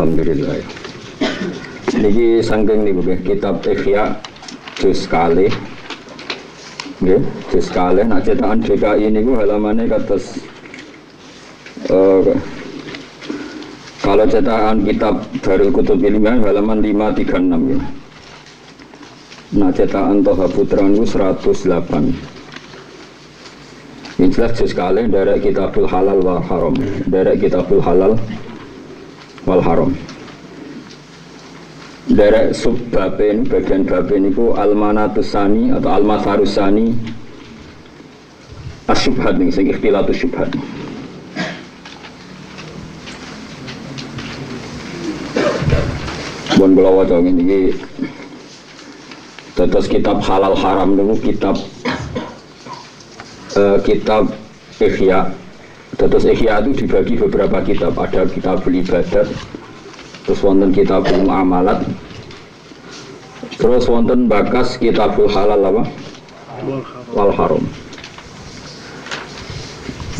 Alhamdulillah. Niki saking niku kitab Ihya juz kalih. Nggih, juz kalih nak cetakan DKI niku halamane kados kalau cetakan kitab Darul Kutub Ilmiah halaman 536 ya. Nah cetakan Toha Putra niku 108. Ini jelas juz kalih dari Kitabul Halal wal Haram, dari Kitabul Halal wal Haram. Dari subbaben bagian baben itu al-manatusani atau al-masarusani as-syubhat nih, sing ikhtilatus syubhat. Bon kula waca ngene iki. Terus kitab halal haram niku kitab Ihya. Terus Ihya itu dibagi beberapa kitab, ada kitabul ibadat, terus wonten kitabul muamalat, terus wonten bakas kitabul halal apa? Wal haram.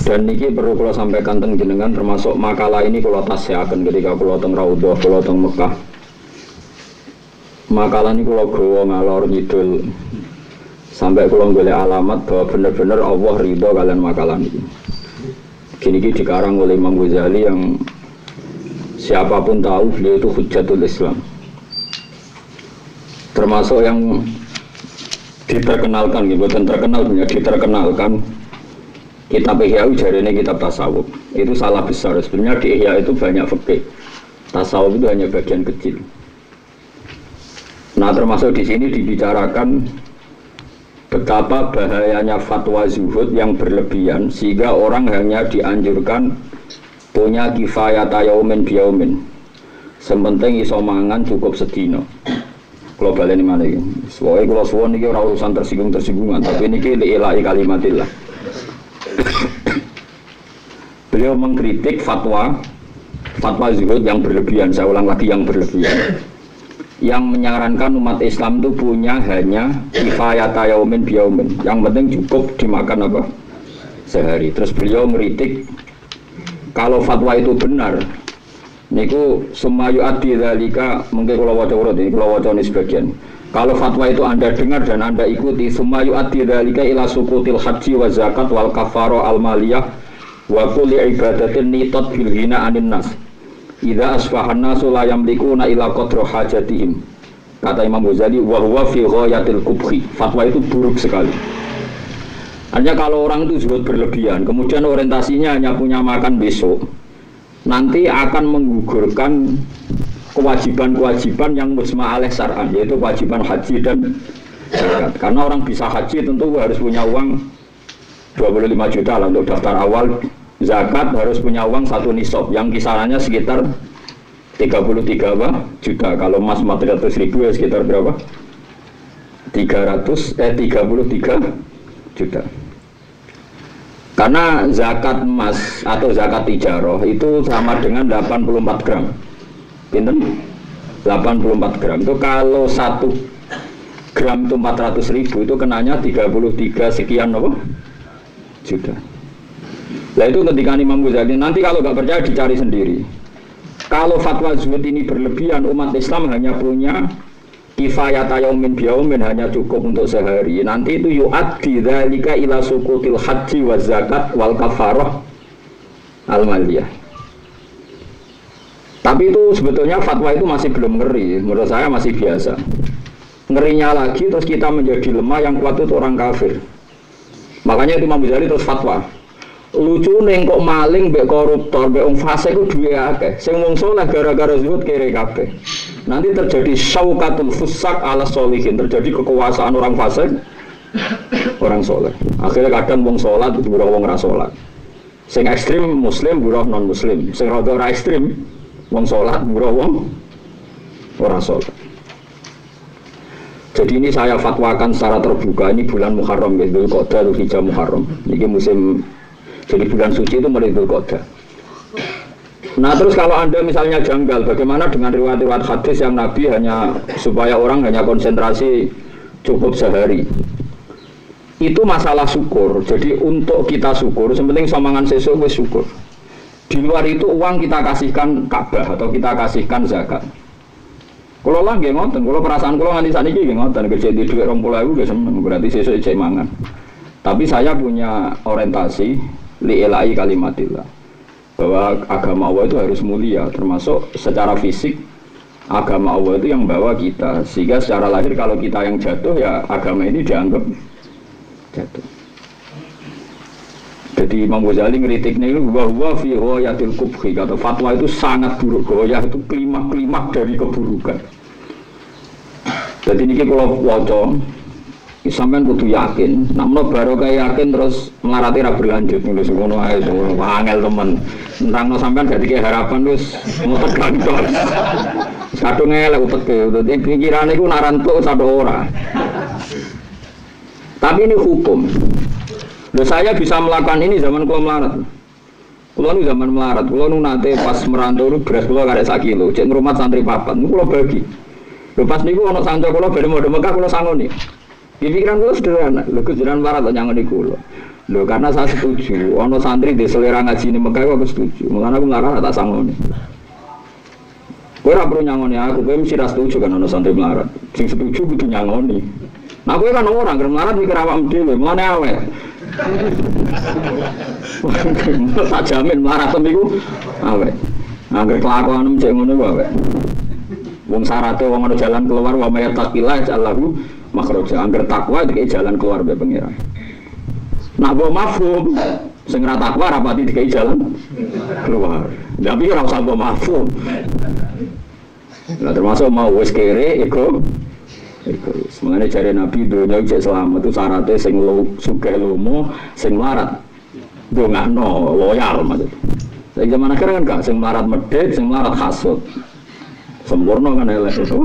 Dan niki perlu kula sampaikan teng jenengan, termasuk makalah ini kula tasyaken ketika kula teng Raudhah, kula teng Mekah. Makalah ini kula gawa ngalor ngidul sampai kula golek alamat bahwa benar-benar Allah ridho kalian makalah ini. Gini dikarang oleh Imam Ghazali yang siapapun tahu beliau itu hujjatul Islam, termasuk yang diterkenalkan gitu, dan terkenal punya diterkenalkan kitab Ihya jarene kitab tasawuf. Itu salah besar sebenarnya. Di Ihya itu banyak fikih, tasawuf itu hanya bagian kecil. Nah termasuk di sini dibicarakan betapa bahayanya fatwa zuhud yang berlebihan sehingga orang hanya dianjurkan punya kifayat yaumin biyaumin, sementing iso mangan cukup sedino. Kalau balen mana ini? Soalnya kalau suwon ini orang urusan tersinggungan, tapi ini li'ilai kalimatillah. Beliau mengkritik fatwa zuhud yang berlebihan. Saya ulang lagi, yang berlebihan, yang menyarankan umat Islam itu punya hanya kifayata yaumin biyaumin, yang penting cukup dimakan apa sehari. Terus beliau meritik kalau fatwa itu benar niku sumayu adi dzalika, mungkin kalau waca urut ini, kalau waca ini sebagian, kalau fatwa itu Anda dengar dan Anda ikuti, sumayu adi dzalika ila sukutil haji wa zakat wal kafaro al maliyah wa kulli ibadatin nitat bil hina anin nas idza asfahan nasu la yamlikuna ila qadra hajatihim. Kata Imam Ghazali, wa huwa fi ghayatil kubhi. Fatwa itu buruk sekali. Hanya kalau orang itu zuhud berlebihan, kemudian orientasinya hanya punya makan besok, nanti akan menggugurkan kewajiban-kewajiban yang mujma' alaih syar'an, yaitu kewajiban haji dan zakat. Karena orang bisa haji tentu harus punya uang 25 juta lah untuk daftar awal. Zakat harus punya uang 1 nisab yang kisarannya sekitar 33 juta. Kalau emas 400.000 ya sekitar berapa? 33 juta. Karena zakat emas atau zakat tijaroh itu sama dengan 84 gram. Pinten? 84 gram. Itu kalau 1 gram itu 400.000, itu kenanya 33 sekian apa? Juta. Nah itu ketika Imam Ghazali, nanti kalau nggak percaya dicari sendiri. Kalau fatwa zuhud ini berlebihan, umat Islam hanya punya kifayat yaumin biyaumin, hanya cukup untuk sehari. Nanti itu yu'addi dzalika ila sukutil haji wa zakat wal kafarah al maliyah. Tapi itu sebetulnya fatwa itu masih belum ngeri, menurut saya masih biasa. Ngerinya lagi terus kita menjadi lemah, yang kuat itu orang kafir. Makanya itu Imam Ghazali terus fatwa. Lucu neng kok maling, mbek koruptor, mbek wong fasik ku duwe akeh. Sing wong saleh gara-gara zuhud kere kabeh. Nanti terjadi syaukatul fusak ala sholihin, terjadi kekuasaan orang fasik orang saleh. Akhirnya kadang wong salat itu buruh wong ra salat. Sing ekstrim muslim buruh non muslim. Sing rada ora ekstrim wong salat buruh wong ora salat. Jadi ini saya fatwakan secara terbuka, ini bulan Muharram guys, Dzulqa'dah, Dzulhijjah, Muharram. Ini musim, jadi bulan suci itu mulai Dzulqa'dah. Nah terus kalau Anda misalnya janggal, bagaimana dengan riwayat-riwayat hadis yang Nabi hanya supaya orang hanya konsentrasi cukup sehari? Itu masalah syukur. Jadi untuk kita syukur, sementing somangan sesuk wis syukur. Di luar itu uang kita kasihkan Ka'bah atau kita kasihkan zakat. Kalau lah nggih ngoten, kalau perasaan kalau nganti saniki nggih ngoten, kerja di dhuwit 20.000 nggih seneng, berarti sesuk isih mangan. Tapi saya punya orientasi li'ilai kalimatillah, bahwa agama Allah itu harus mulia, termasuk secara fisik agama Allah itu yang bawa kita, sehingga secara lahir kalau kita yang jatuh ya agama ini dianggap jatuh. Jadi Imam Ghazali ngeritiknya itu bahwa fi ghayatil qubhi, kata fatwa itu sangat buruk, goyah itu klimak-klimak dari keburukan. Jadi ini kalau waca sampean kudu yakin, namun baru kayak yakin terus melarati ra berlanjut nulis ngono ae to, angel temen. Nentangno sampean gak dikek harapan wis mutek gantos. Kadung elek uteke, dadi pikirane iku nak rantuk satu ora. Tapi ini hukum. Loh, saya bisa melakukan ini zaman kula melarat. Kula nu zaman melarat, kula nu nate pas merantau nu beras kula karek 1 kilo, cek ngrumat santri papat, niku kula bagi. Lho pas niku ana sanca kula bare modho Mekah kula sangoni. Di pikiran kula sederhana, lho kejuran melarat kok nyangoni kula. Lho karena saya setuju, ana santri di selera ngaji ini Mekah aku setuju. Mulane aku melarat tak sangoni. Kowe ora perlu nyangoni aku, kowe mesti ra setuju kan ana santri melarat. Sing setuju kudu nyangoni. Nah kowe kan orang gelem melarat mikir awakmu dhewe, mulane awet. Tak jamin melarat tembiku awet. Angger kelakuan cek ngono ku awet. Wong syarate wong ana jalan keluar wa may taqillah Allahu makhraja. Angger takwa dikei jalan keluar be pengiran. Nak mbok mafhum sing ra takwa rapati dikei jalan keluar. Tapi ora usah mbok mafhum. Lah termasuk mau wis kere iku semuanya cari Nabi dunia cek selamat itu syaratnya sing sugih lomo sing melarat dongakno loyal maksud. Saya zaman akhir kan gak sing melarat medhit, sing melarat hasud. Sempurna kan elek itu.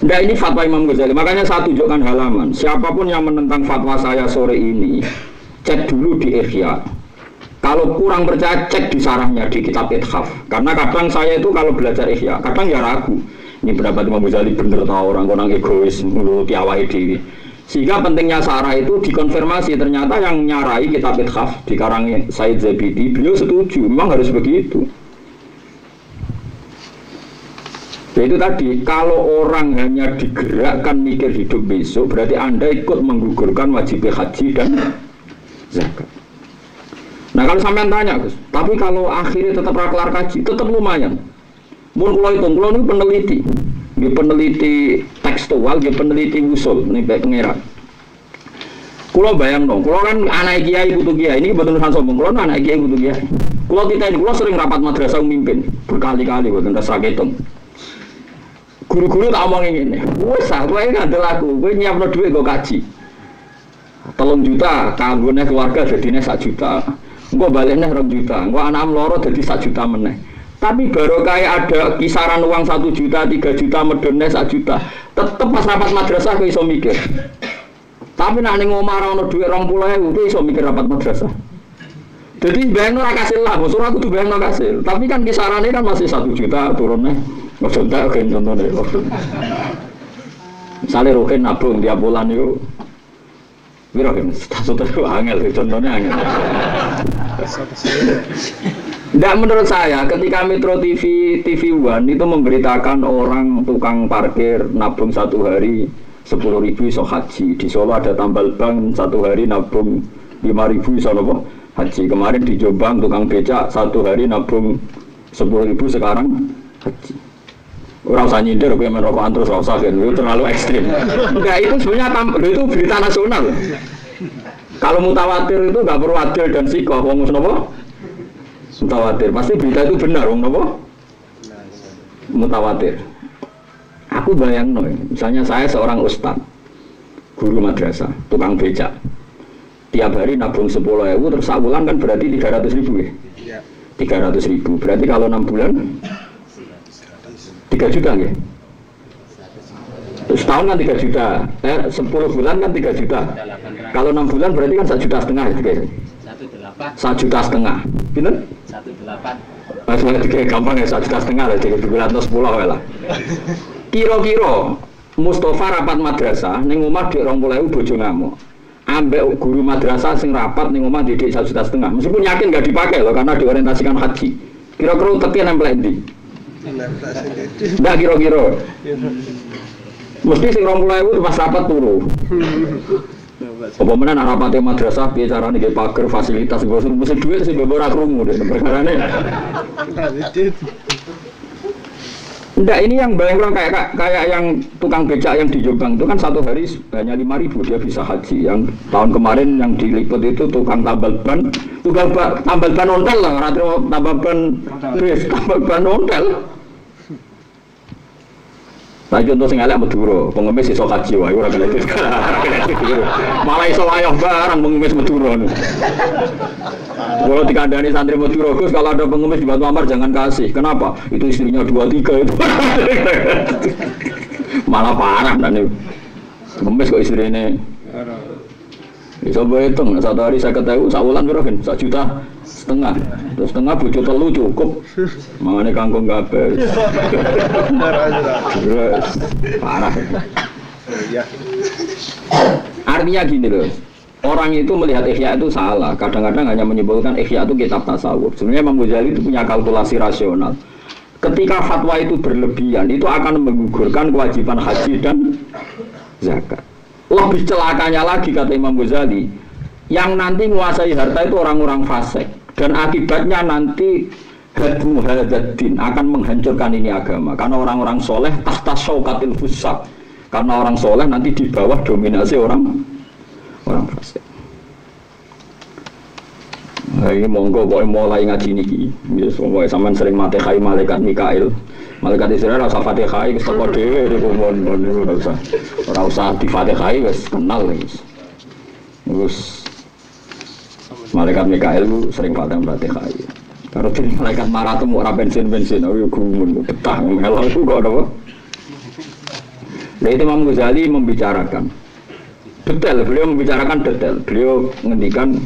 Nah ini fatwa Imam Ghazali, makanya saya tunjukkan halaman. Siapapun yang menentang fatwa saya sore ini, cek dulu di Ihya. Kalau kurang percaya cek di sarahnya di kitab Ithaf. Karena kadang saya itu kalau belajar Ihya, kadang ya ragu. Ini pendapat Imam Ghazali bener tau orang egois nuruti awake dhewe. Sehingga pentingnya sarah itu dikonfirmasi, ternyata yang nyarai kitab Ithaf dikarang Said Zabidi, beliau setuju, memang harus begitu. Yaitu tadi, kalau orang hanya digerakkan mikir hidup besok, berarti Anda ikut menggugurkan wajib haji dan zakat. Nah kalau sampean tanya Gus, tapi kalau akhirnya tetap kelar kaji, tetap lumayan. Mun kula hitung, kula niku peneliti. Nggih peneliti tekstual, nggih peneliti usul niku pengeran. Kula bayangno, kula kan anak kiai putu kiai, ini mboten urusan sombong, kula anak kiai putu kiai. Kula titeni, kula sering rapat madrasah mimpin berkali-kali mboten rasa ketung. Guru-guru tak omong ngene, wis ah kowe ngandel aku, kowe nyiapno dhuwit nggo kaji. 3 juta kanggone keluarga dadine 1 juta. Engko balekne 2 juta, engko anakmu loro dadi 1 juta meneh. Tapi baru kayak ada kisaran uang 1 juta, 3 juta, medone 1 juta. Tetep pas rapat madrasah kok iso mikir. Tapi nek ning omah ora ono dhuwit 20.000, kok iso mikir rapat madrasah. Jadi bayangno ora kasil lah, mosok aku tuh bayangno kasil. Tapi kan kisarannya kan masih 1 juta turunnya. Ojo tak kan contohnya. Misalnya Rohin nabung tiap bulan itu. Wiro kan status itu angel, contohnya angel. Tidak menurut saya, ketika Metro TV One itu memberitakan orang tukang parkir nabung 1 hari 10.000 iso haji. Di Solo ada tambal bank 1 hari nabung 5.000 iso haji. Kemarin di Jombang tukang becak 1 hari nabung 10.000 sekarang haji. Ora usah nyindir kowe merokok terus ora usah kan, itu terlalu ekstrim. Enggak, itu sebenarnya itu berita nasional. Kalau mutawatir itu enggak perlu adil dan sikoh, wong napa? Mutawatir, pasti berita itu benar, wong napa? Mutawatir. Aku bayangno, misalnya saya seorang ustaz, guru madrasah, tukang becak. Tiap hari nabung 10.000 terus sak bulan kan berarti 300.000 ya? Iya. 300.000. Berarti kalau 6 bulan 3 juta ya? Setahun kan 3 juta, 10 bulan kan 3 juta. Kalau 6 bulan berarti kan 1,5 juta ya? 1,8 juta. Bener? 1,8. Maksudnya gampang ya, 1,5 juta lah, 3 bulan atau 10 lah. Kira-kira Mustafa rapat madrasah, ning omah dhek 20.000 bojo ngamuk. ambek guru madrasah sing rapat ning omah didik 1,5 juta. Meskipun yakin nggak dipakai loh karena diorientasikan haji. Kira-kira uteknya nempel ndi? Nggak kira-kira. Mesti sing 20.000 pas rapat turu. Apa menan rapate madrasah piye carane nggih pager fasilitas mesti duit sing mbok ora krungu deh perkarane. Enggak, ini yang bayang kayak yang tukang becak yang di Jombang itu kan satu hari hanya 5.000 dia bisa haji. Yang tahun kemarin yang diliput itu tukang tambal ban ontel lah, ratro tambal ban ontel. Nah contoh sing elek Madura, pengemis iso kaji wae ora kena itu. Malah iso wayah barang pengemis Madura. Kalau dikandani santri Madura, Gus kalau ada pengemis di Batu Ampar jangan kasih. Kenapa? Itu istrinya 2-3 itu. Malah parah dan itu. Pengemis kok istrinya. Bisa hitung, satu hari saya ketahui, sakulan berapa kan? 1,5 juta. Terus setengah bojo telu cukup. Mangane kangkung kabeh. Parah. Artinya gini loh. Orang itu melihat Ihya itu salah. Kadang-kadang hanya menyimpulkan Ihya itu kitab tasawuf. Sebenarnya Imam Ghazali itu punya kalkulasi rasional. Ketika fatwa itu berlebihan, itu akan menggugurkan kewajiban haji dan zakat. Lebih celakanya lagi kata Imam Ghazali, yang nanti menguasai harta itu orang-orang fasik. Dan akibatnya nanti hadmu hadaddin akan menghancurkan ini agama. Karena orang-orang soleh tahta syaukatil fusak. Karena orang soleh nanti di bawah dominasi orang fasik. Nah, ini monggo kok mulai ngaji niki. Wis pokoke sampean sering Fatihah malaikat Mikail. Malaikat Israel rasa Fatihah wis teko dhewe niku mon ora usah di Fatihah wis kenal wis. Terus malaikat Mikail sering Fatihah. Karo dene malaikat marah temu ora bensin-bensin ayo gumun betah melok iku kok apa. Nah itu Imam Ghazali membicarakan detail, beliau membicarakan detail. Beliau ngendikan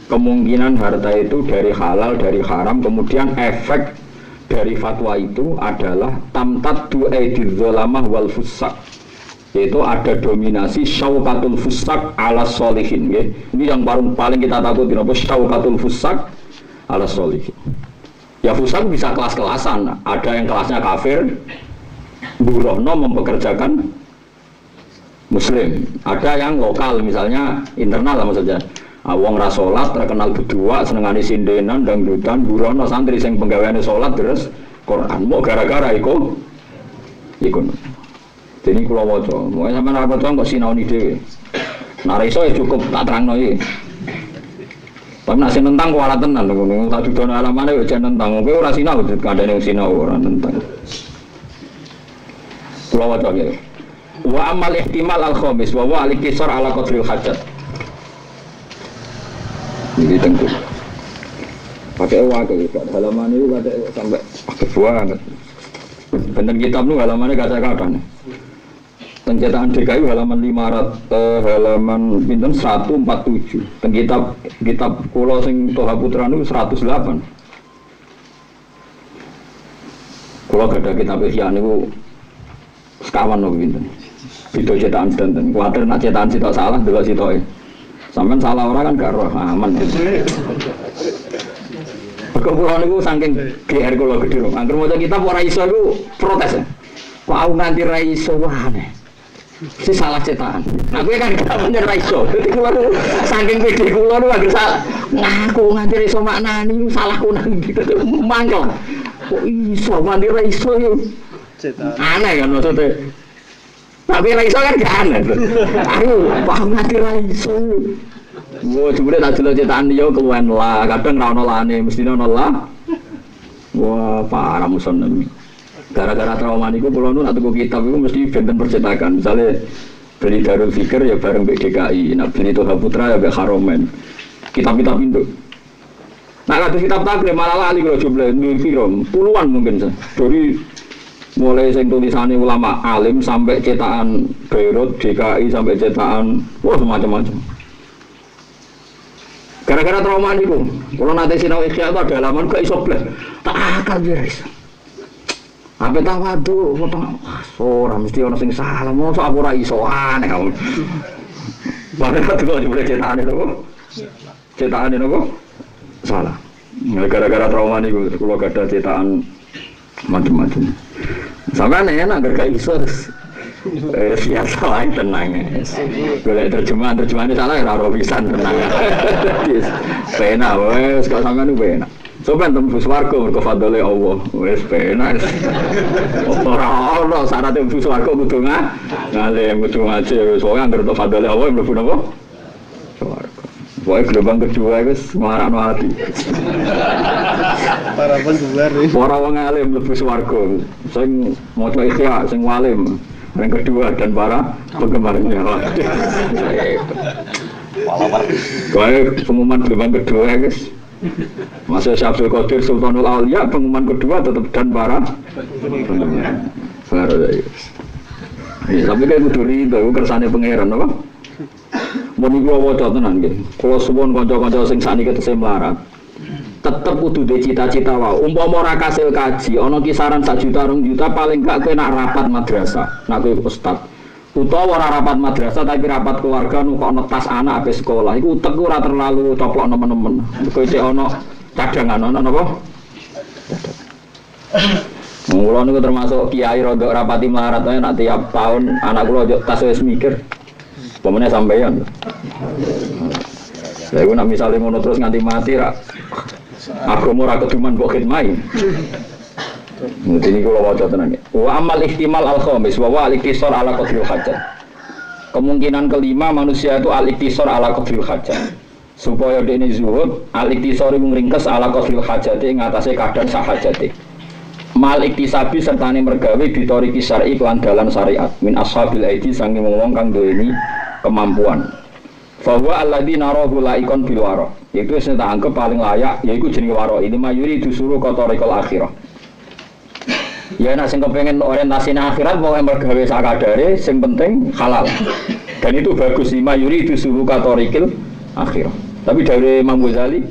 kemungkinan harta itu dari halal, dari haram, kemudian efek dari fatwa itu adalah tamtaddu aidil zalamah wal fusak, yaitu ada dominasi syaukatul fusak ala solihin ya. Ini yang paling kita takutin apa syaukatul fusak ala solihin. Ya fusak bisa kelas-kelasan, ada yang kelasnya kafir burono mempekerjakan muslim, ada yang lokal misalnya internal lah maksudnya. Wong ra salat terkenal berdua senengane sindenan dangdutan burono santri sing penggaweane salat terus Quran mau gara-gara iku. Jadi kula waca, mau sampean ora waca kok sinaoni dhewe. Nek iso ya cukup tak terangno iki. Tapi nek nentang kok ora tenan ngono, tak dudono alamane ya jan nentang. Kowe ora sinau kandhane sinau ora nentang. Kula waca iki. Wa amal ihtimal al-khamis wa wa al-kisar ala qadril hajat. Jadi tentu pakai wakil halaman itu ada sampai pakai banget. Bener kitab nu halamannya kata-kata nih. Pencetakan DKI halaman 500 halaman pinten 147. Kitab kula sing Toha Putra nu 108. Kula gada kitab Ihya niku sekawan lho pinten. Beda cetakan sinten. Kuwatir nak cetakan sitok salah delok sitoke. Sampai salah orang kan gak roh aman. Perkumpulan itu saking GR kalau gede loh. Angker mau kita ora iso itu protes. Kok aku nganti ra iso wae. Si salah cetakan. Nah gue kan gak bener ra iso. Dadi kula saking pede kula nu anggere ngaku nganti ra iso maknani salahku nang gitu. Mangkel. Kok iso nganti ra iso yo. Cetakan. Aneh kan maksudnya. Tapi ra iso kan gak aneh. Aku paham nganti ra iso. Wah, jebule tak delok cetakan yo keluwen lah, kadang ra ono lane, mesti ono lah. Wah, parah muson. Gara-gara trauma niku kula nu nak tuku kitab iku mesti benten percetakan. Misale beli Darul Fikr ya bareng BDKI, nak beli Toha Putra ya mbek Haromen. Kitab-kitab induk. Nah, kados kitab takrib malah lali kula jumlah puluhan mungkin. Dari mulai sing tulisane ulama alim sampai cetakan Beirut, DKI sampai cetakan wah macam-macam. Gara-gara trauma niku, kalau nanti sinau Ihya itu ada halaman gak iso blas. Tak akal guys. Apa tawadu, ora mesti ono sing salah, mosok aku ora iso aneh. Padahal dulu boleh cetakan itu kok. Cetakan itu kok salah. Gara-gara trauma nih kalau gak ada cetakan macam-macam. Sampai enak gak iso. Biasa lah tenang. Boleh terjemahan salah ya raro pisan tenang. Pena wes kalau sampean itu pena. Sopan tembus warga mergo fadhole Allah. Wes pena. Ora ono syarat tembus warga kudu ngalim kudu ngaji. Soale anggere tok fadhole Allah mlebu napa? Warga. Pokoke gelombang kedua wis marakno ati. Para penjual iki. Ora wong alim mlebu swarga. Sing maca ikhya, sing walim. Yang kedua dan para penggemarnya. Kayak pengumuman gelombang kedua guys. Masa Syabdul Qadir Sultanul Aulia pengumuman kedua tetap dan para penggemar. Baru guys. Tapi kayak kudu rido kersane pangeran apa? Mun iku waca tenan nggih. Kula suwun kanca-kanca sing sakniki tesih melarat. Tetep kudu duwe cita-cita wae. Umpama ora kasil kaji, ana kisaran 1 juta 2 juta paling gak kowe nak rapat madrasah, nak kowe ustaz. Utawa ora rapat madrasah tapi rapat keluarga nukokno tas anak ape sekolah. Iku utek ora terlalu coplok nemen-nemen. Kowe cek ana cadangan ana napa? Mula niku termasuk kiai rodok rapati melarat ae nak tiap tahun anak kula ojo tas wis mikir. Pemene sampeyan. Lah iku nak misale ngono terus nganti mati ra agama ora keduman mbok khidmai. Ini kalau waca tenan. Wa amal ihtimal al-khamis wa al-iktisar ala qadril hajat. Kemungkinan kelima manusia itu al-iktisar ala qadril hajat. Supaya dene zuhud, al-iktisar iku ngringkes ala qadril hajat ing atase kadar sak hajate. Mal iktisabi sertane mergawe bitoriki syar'i lan dalan syariat min ashabil aidi sange wong kang duweni kemampuan. Bahwa alladzina rahu laikon bil wara. Itu wis tak anggap paling layak yaiku jenenge wara. Ini mayuri disuruh kotorikul akhirah. Ya nek sing kepengin orientasine akhirat pokoke mergawe sakadare sing penting halal. Dan itu bagus lima yuri disuruh kotorikul akhirah. Tapi dari Imam Ghazali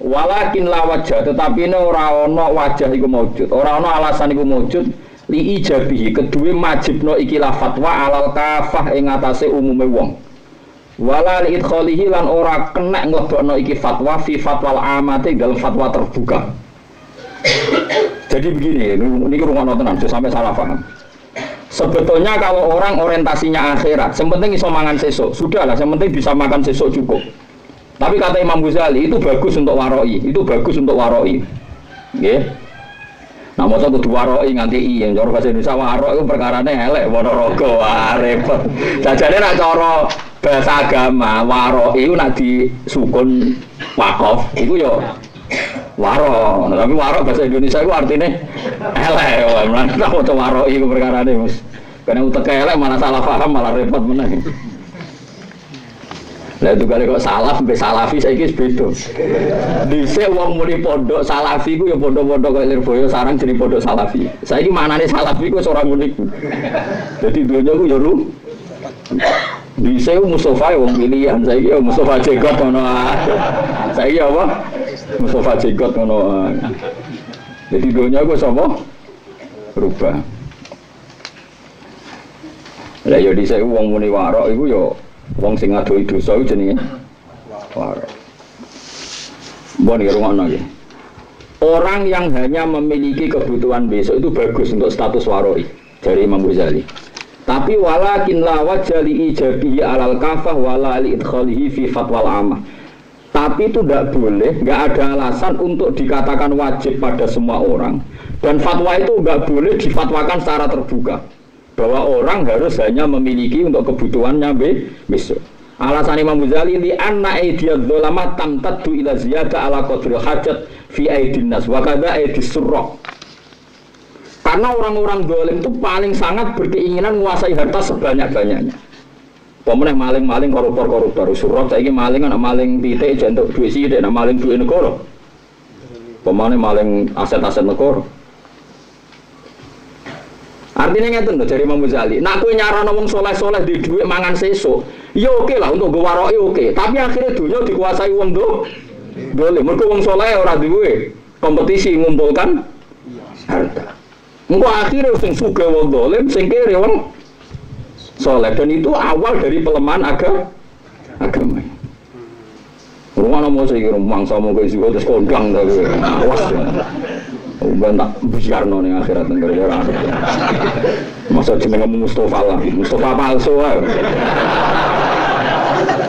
walakin la wajah tetapi ini ora ana wajah iku maujud. Ora ana alasan iku maujud li ijabihi kedue majibno ikilah fatwa alal kafah ing atase umume wong. Wala li idkhalihi lan ora kena nglebokno iki fatwa fi fatwal amati dalam fatwa terbuka. Jadi begini, ini rungokno tenan sampai salah paham. Sebetulnya kalau orang orientasinya akhirat, yang penting iso mangan sesuk, sudahlah, yang penting bisa makan sesuk cukup. Tapi kata Imam Ghazali itu bagus untuk waroi, itu bagus untuk waroi. Nggih. Nah, masa kudu waroi nganti iya, cara bahasa Indonesia waroi itu perkarane elek Ponorogo, wah repot. Jajane nek cara bahasa agama waroi itu nak disukun wakaf, itu yo waro. Tapi waro bahasa Indonesia itu artinya elek, wah menan maca waroi itu perkarane Mas. Karena utek elek malah salah paham malah repot meneh. Lah itu kali kok salaf sampai salafi saiki beda. Dhisik wong muni pondok salafi ku ya pondok-pondok kaya Lirboyo sarang jadi pondok salafi. Saiki maknane salafi ku ora ngono iku. Dadi donya ku ya ru. Dhisik Mustofa wong pilihan saiki ya Mustofa Jenggot ngono. Saiki apa? Mustofa Jenggot ngono. Jadi donya ku sapa? Berubah. Lah ya dhisik wong muni warok iku ya wong sing ngadoi dosa iku jenenge warok. Mbon iki rungono iki. Orang yang hanya memiliki kebutuhan besok itu bagus untuk status waroi dari Imam Ghazali. Tapi walakin la wajali ijabihi alal kafah wala li idkhalihi fi fatwal amah. Tapi itu tidak boleh, nggak ada alasan untuk dikatakan wajib pada semua orang. Dan fatwa itu nggak boleh difatwakan secara terbuka. Bahwa orang harus hanya memiliki untuk kebutuhannya besok. Alasan Imam Ghazali li anna aidiyadz dzulama tamtaddu ila ziyada ala qadril hajat fi aidin nas wa kadza aidis surra. Karena orang-orang dolim itu paling sangat berkeinginan menguasai harta sebanyak-banyaknya. Pemenang maling-maling koruptor-koruptor surra saiki maling anak maling titik jentuk duit sithik anak maling duit negara. Pemenang maling aset-aset negara. Artinya ngeten lho dari Imam Ghazali. Nak kowe nyarano wong saleh-saleh di dhuwit mangan sesuk, ya oke lah untuk nggo waroke oke. Tapi akhirnya dunya dikuasai wong dolim. Mergo wong saleh ora duwe kompetisi ngumpulkan harta. Engko akhirnya sing sugih wong dolim, sing kere wong saleh. Dan itu awal dari pelemahan agama. Rumah mau saya kira mangsa mau ke zuhud terus kondang tapi awas ya. Bukan tak biarno ning akhirat negara. Masa jenenge Mustafa lah, Mustafa palsu wae.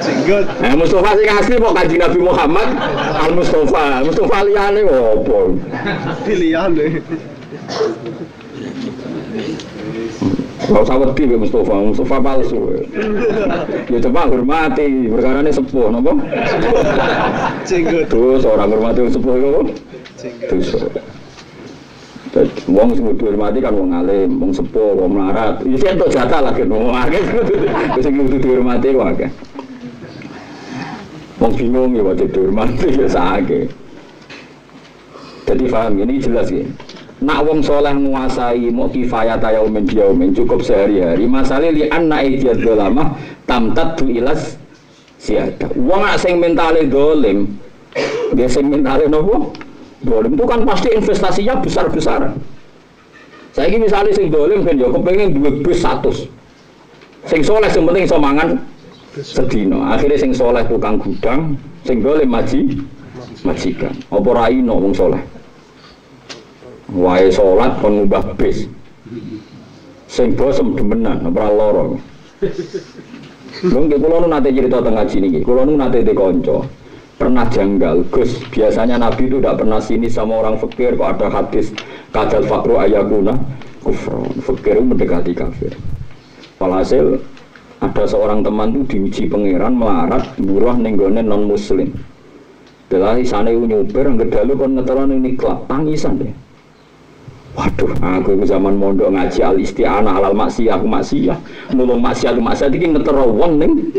Jenggot. Mustafa sing asli kok Kanjeng Nabi Muhammad Al Mustafa. Mustafa liyane opo? Pilihan deh. Gak usah wedi ke Mustafa palsu. Ya coba hormati, perkarane sepuh napa? Jenggot. Terus orang hormati sepuh iku. Terus wong sing dihormati kan wong alim, wong sepuh, wong melarat. Iki entuk jatah lah kan wong akeh. Wis sing kudu dihormati kok akeh. Wong bingung ya wajib dihormati ya sakake. Jadi paham ini jelas ya. Nak wong soleh menguasai mau kifayat yaumin biyaumin cukup sehari-hari. Masalah li anna ijaz dolamah tamtad tu ilas siada. Wong sing mentale dolim, dia sing mentale nopo? Dolim itu kan pasti investasinya besar-besaran. Saya ini misalnya sing dolim kan yo kepengen duwe bus 100. Sing soleh sing penting iso mangan sedina. Akhirnya sing soleh tukang gudang, sing dolim majikan. Apa ra ino wong soleh? Wae salat kon ngubah bis. Sing bosem demenan ora lara. Lho nggih kula nu nate cerita teng ngaji niki. Kula nu nate de kanca. Pernah janggal, Gus. Biasanya Nabi itu tidak pernah sini sama orang fakir. Kok ada hadis kadal fakru ayakuna kufron. Fakir itu mendekati kafir. Walhasil ada seorang teman itu diuji pangeran melarat buruh nenggone non muslim. Belah sana itu nyuper ngedalu kon ngeteron ini kelap tangisan deh. Waduh, aku itu zaman mondok ngaji al-isti'anah halal maksiyah, aku maksiyah nulung maksiyah ini ngetero wong ning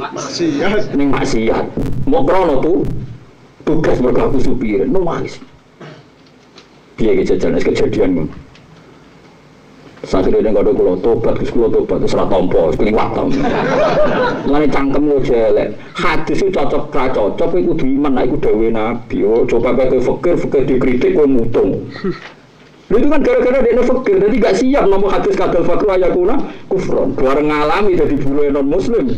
maksiyah mau krono tuh tugas mereka aku supir, nuwais biaya kejadian saat ini gak ada kulo tobat, terus ratompo, keliwat mengenai cangkem lo jelek hadis itu cocok itu diiman, itu dawe nabi coba pakai fakir dikritik, kok mutung itu kan gara-gara dia fakir, jadi gak siap nomor hadis kadal fakru ayakuna kufron. Keluar ngalami jadi bulu non muslim.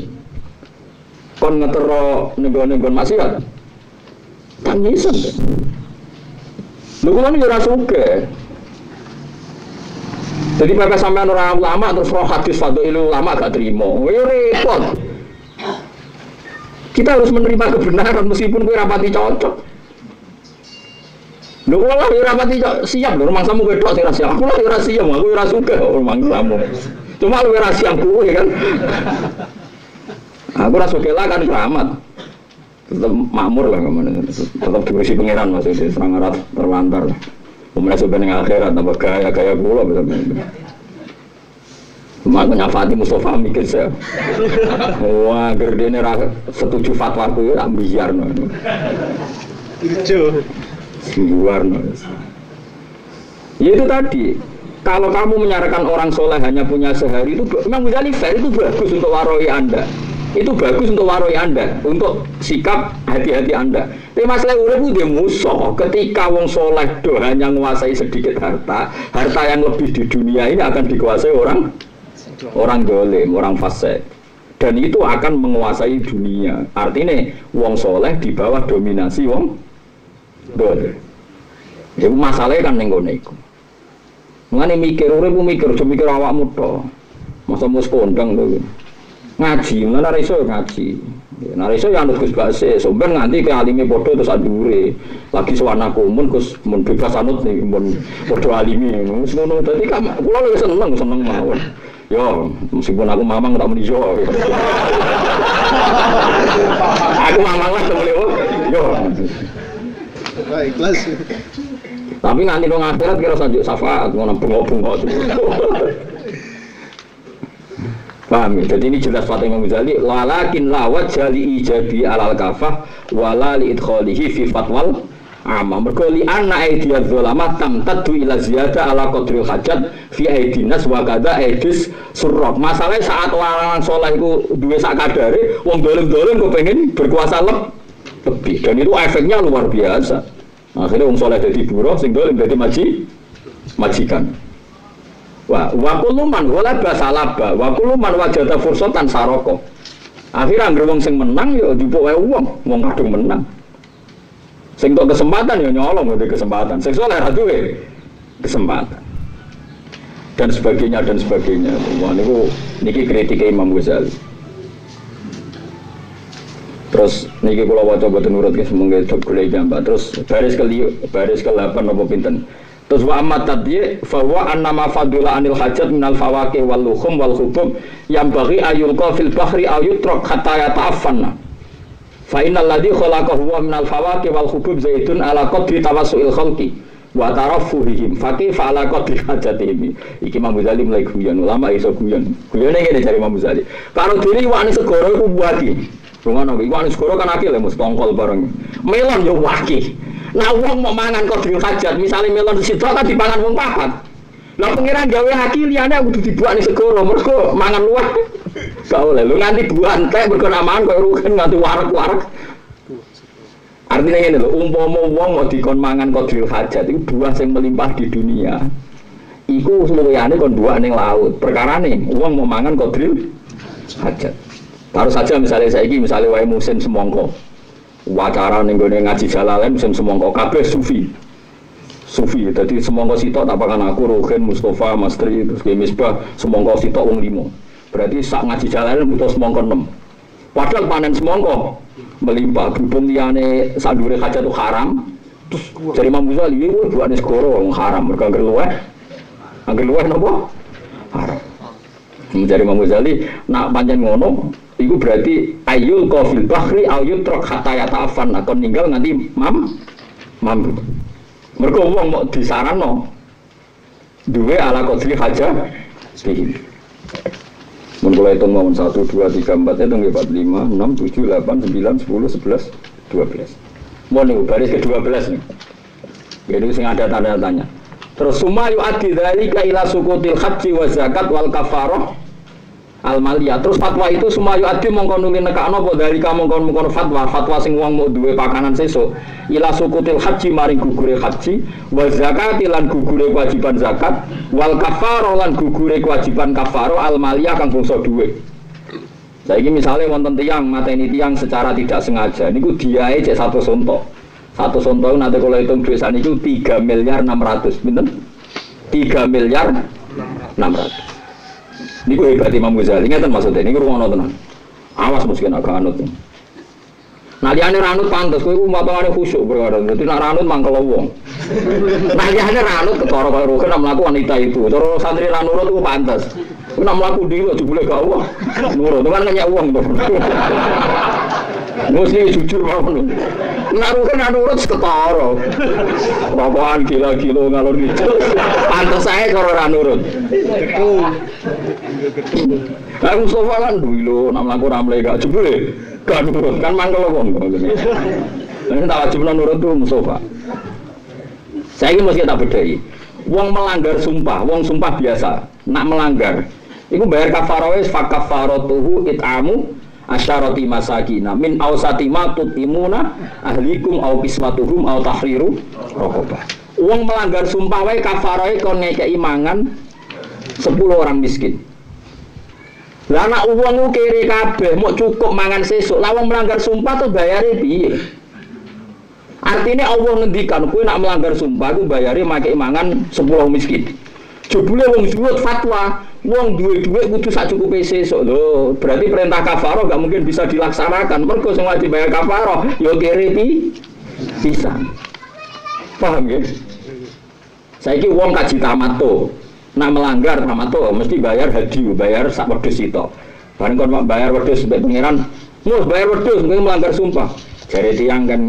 Kon ngetero nenggon maksiat. Tangisan deh. Lu kalau ni jurah suke. Jadi mereka sampai orang ulama terus roh hadis fadhilul ulama gak terima. Repot. Kita harus menerima kebenaran meskipun kue rapati cocok. Lho kula ora rapati siap lho mangsamu wedok sing ra siap. Aku ora siap, aku ora suka mangsamu. Cuma lu ora siap kuwi kan. Aku ora suka lah kan keramat. Tetap makmur lah kemana. Tetap diurusi pangeran maksudnya serang arat terlantar. Umumnya sampai ning akhirat tambah gaya kula bener. Cuma nyafati Mustafa mikir saya. Wah, gerdene ra setuju fatwaku ya tak biarno. Lucu. Ya itu tadi, kalau kamu menyarankan orang soleh hanya punya sehari itu memang Ghazali fair, itu bagus untuk waroi Anda, itu bagus untuk waroi Anda, untuk sikap hati-hati Anda. Tapi masalah urip itu dia musuh. Ketika wong soleh do hanya menguasai sedikit harta yang lebih di dunia ini akan dikuasai orang dolim, orang fasik, dan itu akan menguasai dunia. Artinya wong soleh di bawah dominasi wong dolim. Ya masalahnya kan ning ngene iku. Mengane mikir urip mikir awakmu tok. Masa mus kondang lho. Ngaji, mana ra iso ngaji. Nek iso ya anut Gus Basih, somben nganti ke alime padha terus andure. Lagi sawana kumun Gus mun bebas anut nih mun padha alime. Wis ngono dadi kula wis seneng mawon. Yo, meskipun aku mamang tak muni yo. Aku mamang lah temen yo. Ikhlas. Tapi nganti nang akhirat kira sanjuk syafaat ngono bengok-bengok. Paham ya? Jadi ini jelas fatwa Imam Ghazali walakin la wajali ijabi alal kafah wala li idkhalihi fi fatwal amma mergo li anna aidiyaz zalama tamtaddu ila ziyada ala qadril hajat fi aidinas wa kadza aidis surraq. Masalahnya saat orang soleh iku duwe sak kadare wong dolim-dolim kepengin berkuasa lebih dan itu efeknya luar biasa. Akhirnya wong soleh dadi buruh, sing dolim dadi majikan. Wa kullu man wala basalaba wa kullu man wajada fursatan saroko. Akhirnya anggere wong sing menang ya njupuk wae wong kadung menang. Sing tok kesempatan ya nyolong ngene kesempatan. Sing saleh ra duwe kesempatan. Dan sebagainya. Wah niku niki kritik Imam Ghazali. Terus niki kula waca boten nurut guys monggo golek gambar. Terus baris ke-8 apa pinten? Terus wa amat tadyi fa huwa annama fadula anil hajat minal fawaqi wal luhum wal hubub yang bagi ayulqa fil bahri aw yutrak hatta yata'affanna. Fa innal ladzi khalaqahu huwa minal fawaqi wal hubub zaitun ala qadri tawassu'il khalqi wa tarafuhihim faqih fa ala qadri hajatihim. Iki Imam Ghazali mulai guyon, ulama iso guyon. Guyone ngene jare Imam Ghazali. Karo diri iwakne segara iku buati. Rungono iwakne segara kan akeh lho mesti tongkol bareng. Melon yo wakih. Nah wong mau mangan kodril hajat, misalnya melon sitok kan dipangan wong papat. Lah pengiran gawe haki liyane kudu dibuat ning segara, mergo mangan luwih. Gak oleh lu nganti buantek mergo namaan koyo rugen nganti warak-warak. Artinya ngene lho, umpama wong mau dikon mangan kodril hajat iku buah sing melimpah di dunia. Iku semuyane kon buah ning laut. Perkarane wong mau mangan kodril hajat. Taruh saja misalnya saiki misalnya wae musim semongko. Wacara ning gone ngaji Jalalain musim semongko kabeh sufi. Dadi semongko sitok tak pakan aku Rogen Mustafa Mastri terus ke Misbah semongko sitok wong 5. Berarti sak ngaji Jalalain butuh semongko 6. Padahal panen semongko melimpah berhubung liyane sandure hajat itu haram. Terus dari Imam Ghazali iki buane segara wong haram mergo angger luweh napa? Haram. Dari Imam Ghazali nak pancen ngono iku berarti ayul qafil bahri ayut trok hatta yata'afan akon ninggal nganti mampu. Mergo wong mau disaranno duwe ala qadri hajah iki. Mun kula hitung mawon 1 2 3 4 itu nggih 4 5 6 7 8 9 10 11 12. Mun niku baris ke-12 nih. Jadi sing ada tanda-tandanya. Terus sumayu addi dzalika ila sukutil haji wa zakat wal kafarah al-maliyah. Terus fatwa itu semua yu adi mongkon nuli nekakno apa dari kamu mongkon fatwa sing wong mau duwe pakanan sesuk ila sukutil haji maring gugure haji wa zakati lan gugure kewajiban zakat wal kafarah lan gugure kewajiban kafarah al-maliyah kang bangsa duwe. Saiki misale wonten tiyang mateni tiyang secara tidak sengaja niku diae cek 1 sonto. 1 sonto nanti kalau hitung duit saniki 3 miliar 600 pinten? 3 miliar 600. Niku hebat Imam Ghazali, ngeten maksudnya, niku rumono tenan. Awas mesti kena kanut. Nah liyane ranut pantes, kowe iku matane khusyuk perkara. Dadi nek ranut mangkel wong. Nah liyane ranut ketara kaya roke nek mlaku wanita itu. Cara santri lan nurut iku pantes. Nek mlaku dhewe jebule gak wong. Nurut kan nyek wong to. Mesti jujur mawon. Nek roke nek nurut ketara. Bapakan gila-gila ngalor gitu. Pantes ae cara ora nurut. Aku Mustafa kan dulu nak mlaku ramle gak jebule. Kan mangkel wong. Nek tak wajib nurut tuh Mustafa. Saiki mesti tak bedhai. Wong melanggar sumpah, wong sumpah biasa, nak melanggar. Iku bayar kafarah wis fa kafaratuhu it'amu asyarati masakina min ausati ma tutimuna ahlikum au kiswatuhum au tahriru raqabah. Wong melanggar sumpah wae kafarahe kon ngekeki mangan 10 orang miskin. Lah nek wong kere kabeh mok cukup mangan sesuk, lah wong melanggar sumpah tuh bayare piye? Artinya Allah ngendikan kowe nak melanggar sumpah ku bayare make mangan 10 miskin. Jebule wong zuhud fatwa, wong duwe dhuwit kudu sak cukupe sesuk lho. Berarti perintah kafarah gak mungkin bisa dilaksanakan. Mergo sing wajib bayar kafarah ya kere bisa. Paham ya? Saiki wong kaji tamato. Nak melanggar tamato mesti bayar hadiah, bayar sak wedhus sito. Bareng kon bayar wedhus mbek pangeran, "Mus bayar wedhus kowe melanggar sumpah." Jare tiyang kan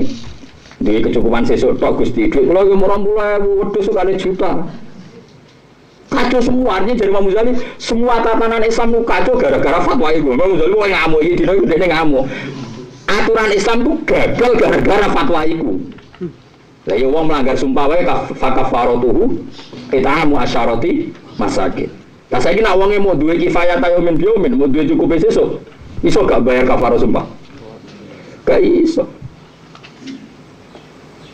duwe kecukupan sesuk tok Gusti. Dhuwit kula yo 20.000 wedhus kali juta. Kacau semua, artinya dari Imam Ghazali semua tatanan Islam itu kacau gara-gara fatwa itu. Imam Ghazali mau ngamuk, ini dia ngamuk. Aturan Islam itu gagal gara-gara fatwa itu. Lah ya wong melanggar sumpah wae fakafaratuhu it'amu asyarati masakin. Lah saiki nek wonge mau duwe kifayah tayomin biomin, mau duwe cukup sesuk, iso gak bayar kafarah sumpah? Gak iso.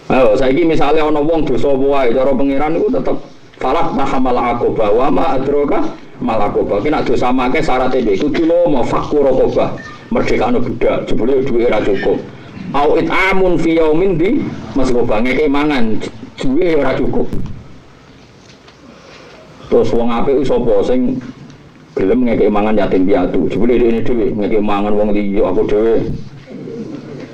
Ayo saiki misale ana wong dosa wae cara pangeran iku tetep falah mahamal aqobah wa ma adroka malakoba. Ki nek dosa make syaratnya kudu lomo fakku rokobah. Merdekane budak, jebule duwe ora cukup. Au it'amun fi yaumin di masroba ngeke mangan, duwe ora cukup. Terus wong apik sapa sing gelem ngeke mangan yatim piatu. Jebule dene dhewe ngeke mangan wong liya aku dhewe.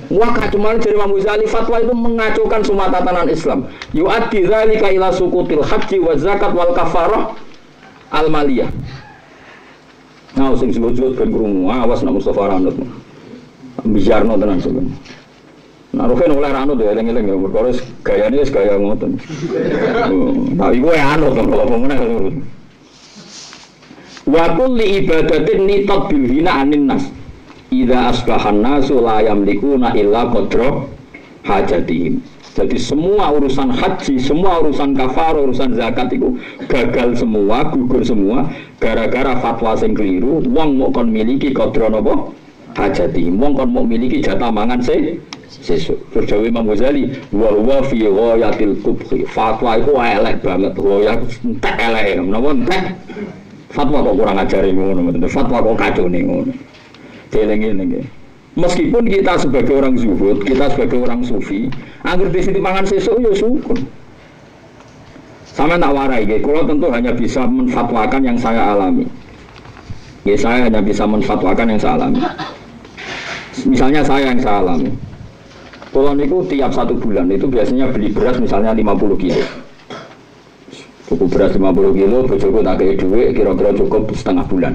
Wah kacuman dari Imam Ghazali fatwa itu mengacaukan semua tatanan Islam. Yu'addi dzalika ila suqutil haji wa zakat wal kafarah al maliyah. Nah, sing sebut-sebut ben krungu awas nak Mustafa Ranut. Bijarno tenan sampeyan. Nah, roken oleh Ranut ya eling-eling ya perkara gayane wis gaya ngoten. Nah, iku anut kalau ngene. Wa kulli ibadatin nitat bil hina anin nas. Idza asbahan nasu la yamlikuna illa qadra hajatihim. Jadi semua urusan haji, semua urusan kafar, urusan zakat itu gagal semua, gugur semua gara-gara fatwa sing keliru. Wong mau kon miliki qadra napa hajatihim. Wong kon mau miliki jatah mangan sesuk. Terus Imam Ghazali wa huwa fi ghayatil qubhi. Fatwa itu elek banget. Ya entek elek. Menapa entek? Fatwa kok kurang ajare ngono, fatwa kok kacau ning ngono. Jeleng-jeleng. Meskipun kita sebagai orang zuhud, kita sebagai orang sufi, anggur di situ pangan sesuk ya syukur. Sama tak warai, kalau tentu hanya bisa menfatwakan yang saya alami. Ya saya hanya bisa menfatwakan yang saya alami. Misalnya saya yang saya alami. Kalau niku tiap 1 bulan itu biasanya beli beras misalnya 50 kilo. Cukup beras 50 kilo, bojoku tak kei duit kira-kira cukup setengah bulan.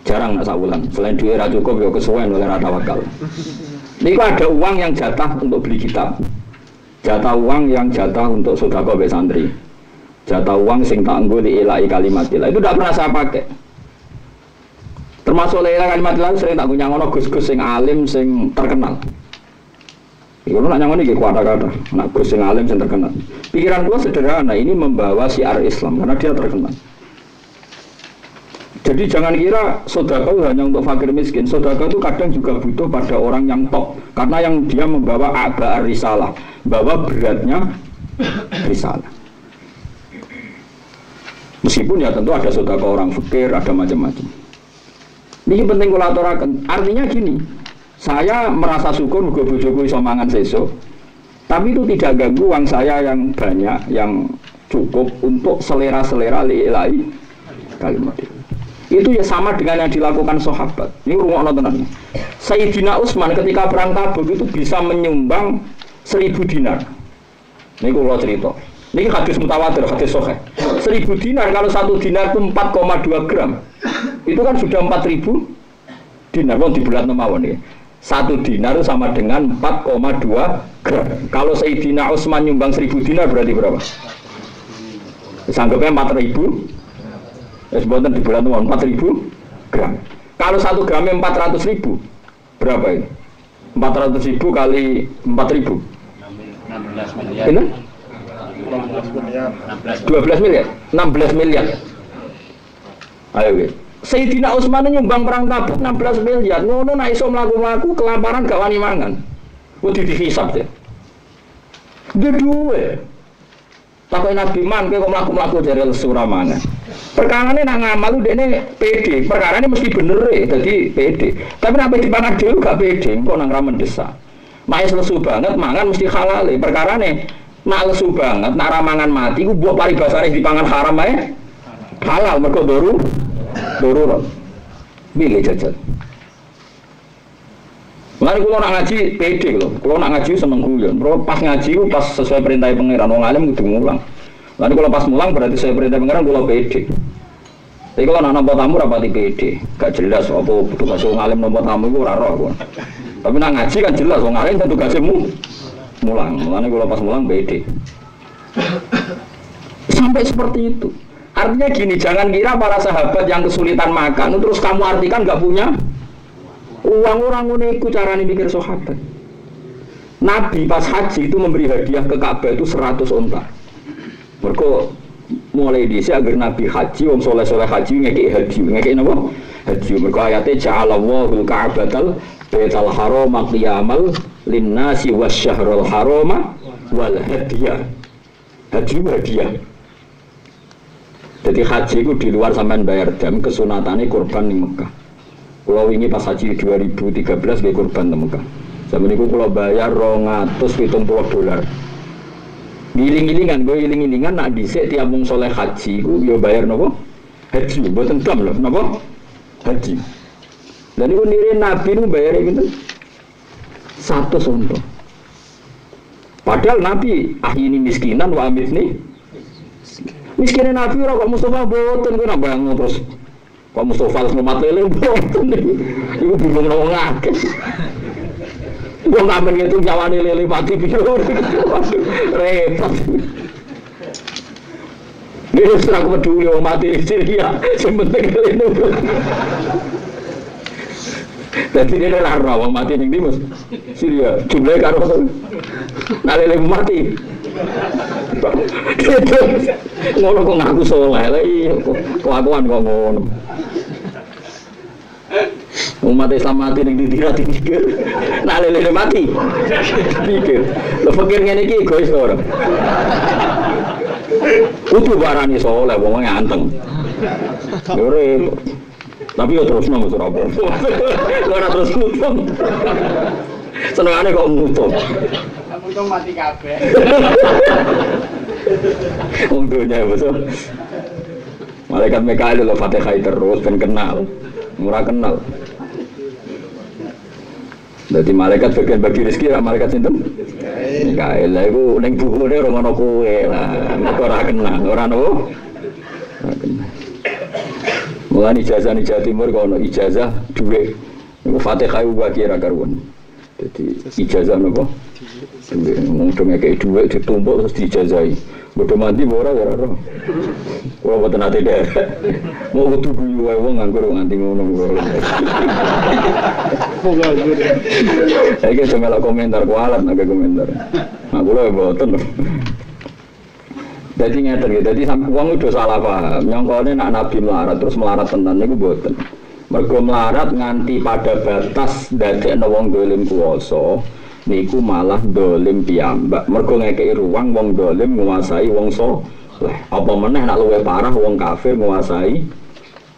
Jarang nak sabulan. Selain duit ra cukup ya kesuwen oleh ra tawakal. Niku ada uang yang jatah untuk beli kitab. Jatah uang yang jatah untuk sedekah be santri. Jatah uang sing tak nggo li ilahi kalimatillah. Itu tidak pernah saya pakai. Termasuk li ilahi kalimatillah sering tak nyangono gus-gus sing alim sing terkenal. Iku nak nyangono iki kuwata-kata. Nak gus sing alim sing terkenal. Pikiran gua sederhana, ini membawa syiar Islam karena dia terkenal. Jadi jangan kira sedekah hanya untuk fakir miskin. Sedekah itu kadang juga butuh pada orang yang top, karena yang dia membawa aba risalah, bawa beratnya risalah. Meskipun ya tentu ada sedekah orang fakir, ada macam-macam. Ini penting kula aturaken. Artinya gini, saya merasa syukur muga bojoku iso mangan sesuk. Tapi itu tidak ganggu uang saya yang banyak, yang cukup untuk selera-selera lillahi kalimat. Itu ya sama dengan yang dilakukan sahabat. Ini rungokno tenan. Sayyidina Utsman ketika perang Tabuk itu bisa menyumbang 1000 dinar. Ini kula cerita. Ini hadis mutawatir, hadis sahih. 1000 dinar kalau 1 dinar itu 4,2 gram. Itu kan sudah 4000 dinar. Wong dibulatno mawon nggih. 1 dinar sama dengan 4,2 gram. Kalau Sayyidina Utsman nyumbang 1000 dinar berarti berapa? Sanggupnya 4000. Sebutan di bulan uang 4.000 gram. Kalau 1 gramnya 400.000, berapa ini? 400.000 kali 4.000. 16 miliar. Ini? 12 miliar. 16 miliar. Ayo weh. Sayyidina Utsman nyumbang perang Tabuk 16 miliar. Ngono nek iso mlaku-mlaku kelaparan gak wani mangan. Kudu dihisab ya. Duwe. Takoi Nabi man kowe kok mlaku-mlaku jare lesu ra mangan. Perkarane nak ngamal dekne pede, perkarane mesti bener e dadi pede. Tapi nek dipangan dhewe gak pede, engko nang ra mendesak. Nek lesu banget mangan mesti halal e. Perkarane nak lesu banget, nak ra mangan mati ku mbok paribasane dipangan haram ae. Halal mergo darurat. Milih jajan. Mari kula nak ngaji pede lho. Kula nak ngaji seneng guyon. Pas ngaji ku pas sesuai perintah pangeran wong alim kudu mulang. Lalu kalau pas mulang berarti saya perintah pangeran kula pede. Tapi kalau nak nampa tamu rapati pede. Gak jelas apa tugas wong alim nampa tamu iku ora roh. Tapi nak ngaji kan jelas wong alim tentu tugasmu mulang. Mulane kula pas mulang pede. Sampai seperti itu. Artinya gini, jangan kira para sahabat yang kesulitan makan terus kamu artikan gak punya uang. Orang uniku caranya mikir sahabat. Nabi pas haji itu memberi hadiah ke Ka'bah itu 100 unta. Mergo mulai dhisik agar Nabi haji, wong soleh-soleh haji ngekeki napa? Haji. Mergo ayate ja'alallahu al-Ka'batal baital haram qiyamal linnasi wasyahrul harama wal hadiyah. Haji hadiah. Jadi haji itu di luar sampean bayar dam, kesunatannya kurban di Mekah. Kalau ini pas haji 2013 kayak kurban di Mekah. Zaman itu kalau bayar $270. Giling-gilingan, gue giling-gilingan nak dhisik tiap wong soleh haji, gue yo bayar nopo? Haji, buatan dam loh, nopo? Haji. Dan itu niri Nabi itu bayarnya gitu 100 untuk. Padahal Nabi ini miskinan wa amit nih. Miskinnya Nabi ora kok Mustafa boten kok bangun terus. Kok Mustafa harus umat lele boten. Iku bingung nang ngake. Gua ngamen gitu jawane lele mati piye. Waduh, repot. Dia serang peduli wong mati di Syria, sing penting lele. Dadi dia lara wong mati ning ndi Mas? Syria, jumlahe karo lele mati. Ngono kok ngaku soleh lha iya kelakuan kok ngono. Umat Islam mati ning ndi ra dipikir. Nak lele mati. Pikir. Lho pikir ngene iki egois ora. Kudu barani soleh wong nganteng. Yo tapi yo terus nang Surabaya. Ora terus ngutung. Senengane kok ngutung. Untung mati kabeh. Untungnya betul. Malaikat Mikail lho Fatihah terus ben kenal. Murah kenal. Jadi malaikat bagian bagi rezeki lah malaikat sinten? Mikail lah iku ning bukune ora ngono kowe lah. Ora kenal, ora ono. Ora kenal. Mulane ijazah di Jawa Timur kok ono ijazah dhuwit. Iku Fatihah bagi ra karuan. Jadi ijazah nopo? Wong dong ngekek dhuwit ditumpuk terus diijazahi. Bodho mandi ora ya ora. Ora boten ate dhewe. Mau kudu guyu wae wong nganggur nganti ngono kok. Nganggur. Saiki semelok komentar kualat nek komentar. Nah kula boten. Dadi ngeten iki, dadi sampe wong udah salah paham. Nyongkone nak Nabi melarat terus melarat tenan niku boten. Mergo melarat nganti pada batas dadekno wong dolim kuwasa niku malah dolim piyambak. Mergo ngekeki ruang wong dolim nguasai wong saleh. Apa meneh nak luwih parah wong kafir nguasai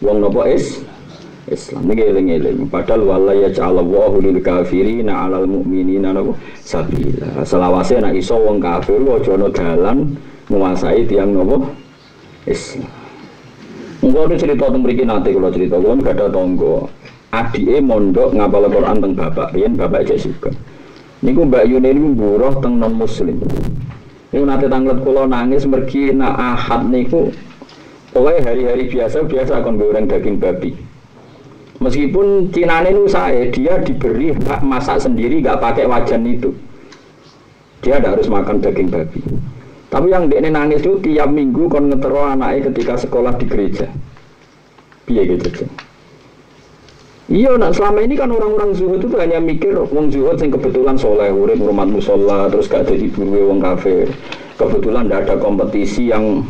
wong napa Islam. Niki eling-eling. Padahal wala yaj'alallahu lil kafirina 'alal mu'minina sabila. Selawase nak iso wong kafir aja ana dalan nguasai tiyang napa Islam. Mungkin cerita tentang mriki nate kalau cerita kula gak ada tangga. Adike mondok ngapal Quran teng bapak, riyen bapak cek sugih. Niku Mbak Yuni niku buruh teng non muslim. Niku nate tanglet kula nangis mergi nak Ahad niku pokoke hari-hari biasa akan goreng daging babi. Meskipun cinane niku sae, dia diberi hak masak sendiri gak pakai wajan itu. Dia tidak harus makan daging babi. Tapi yang dekne nangis itu tiap minggu kon ngetero anaknya ketika sekolah di gereja. Piye gitu. Iya, nak selama ini kan orang-orang zuhud itu hanya mikir wong zuhud yang kebetulan soleh, urip ngurmat musola, terus gak jadi buruwe wong kafir. Kebetulan tidak ada kompetisi yang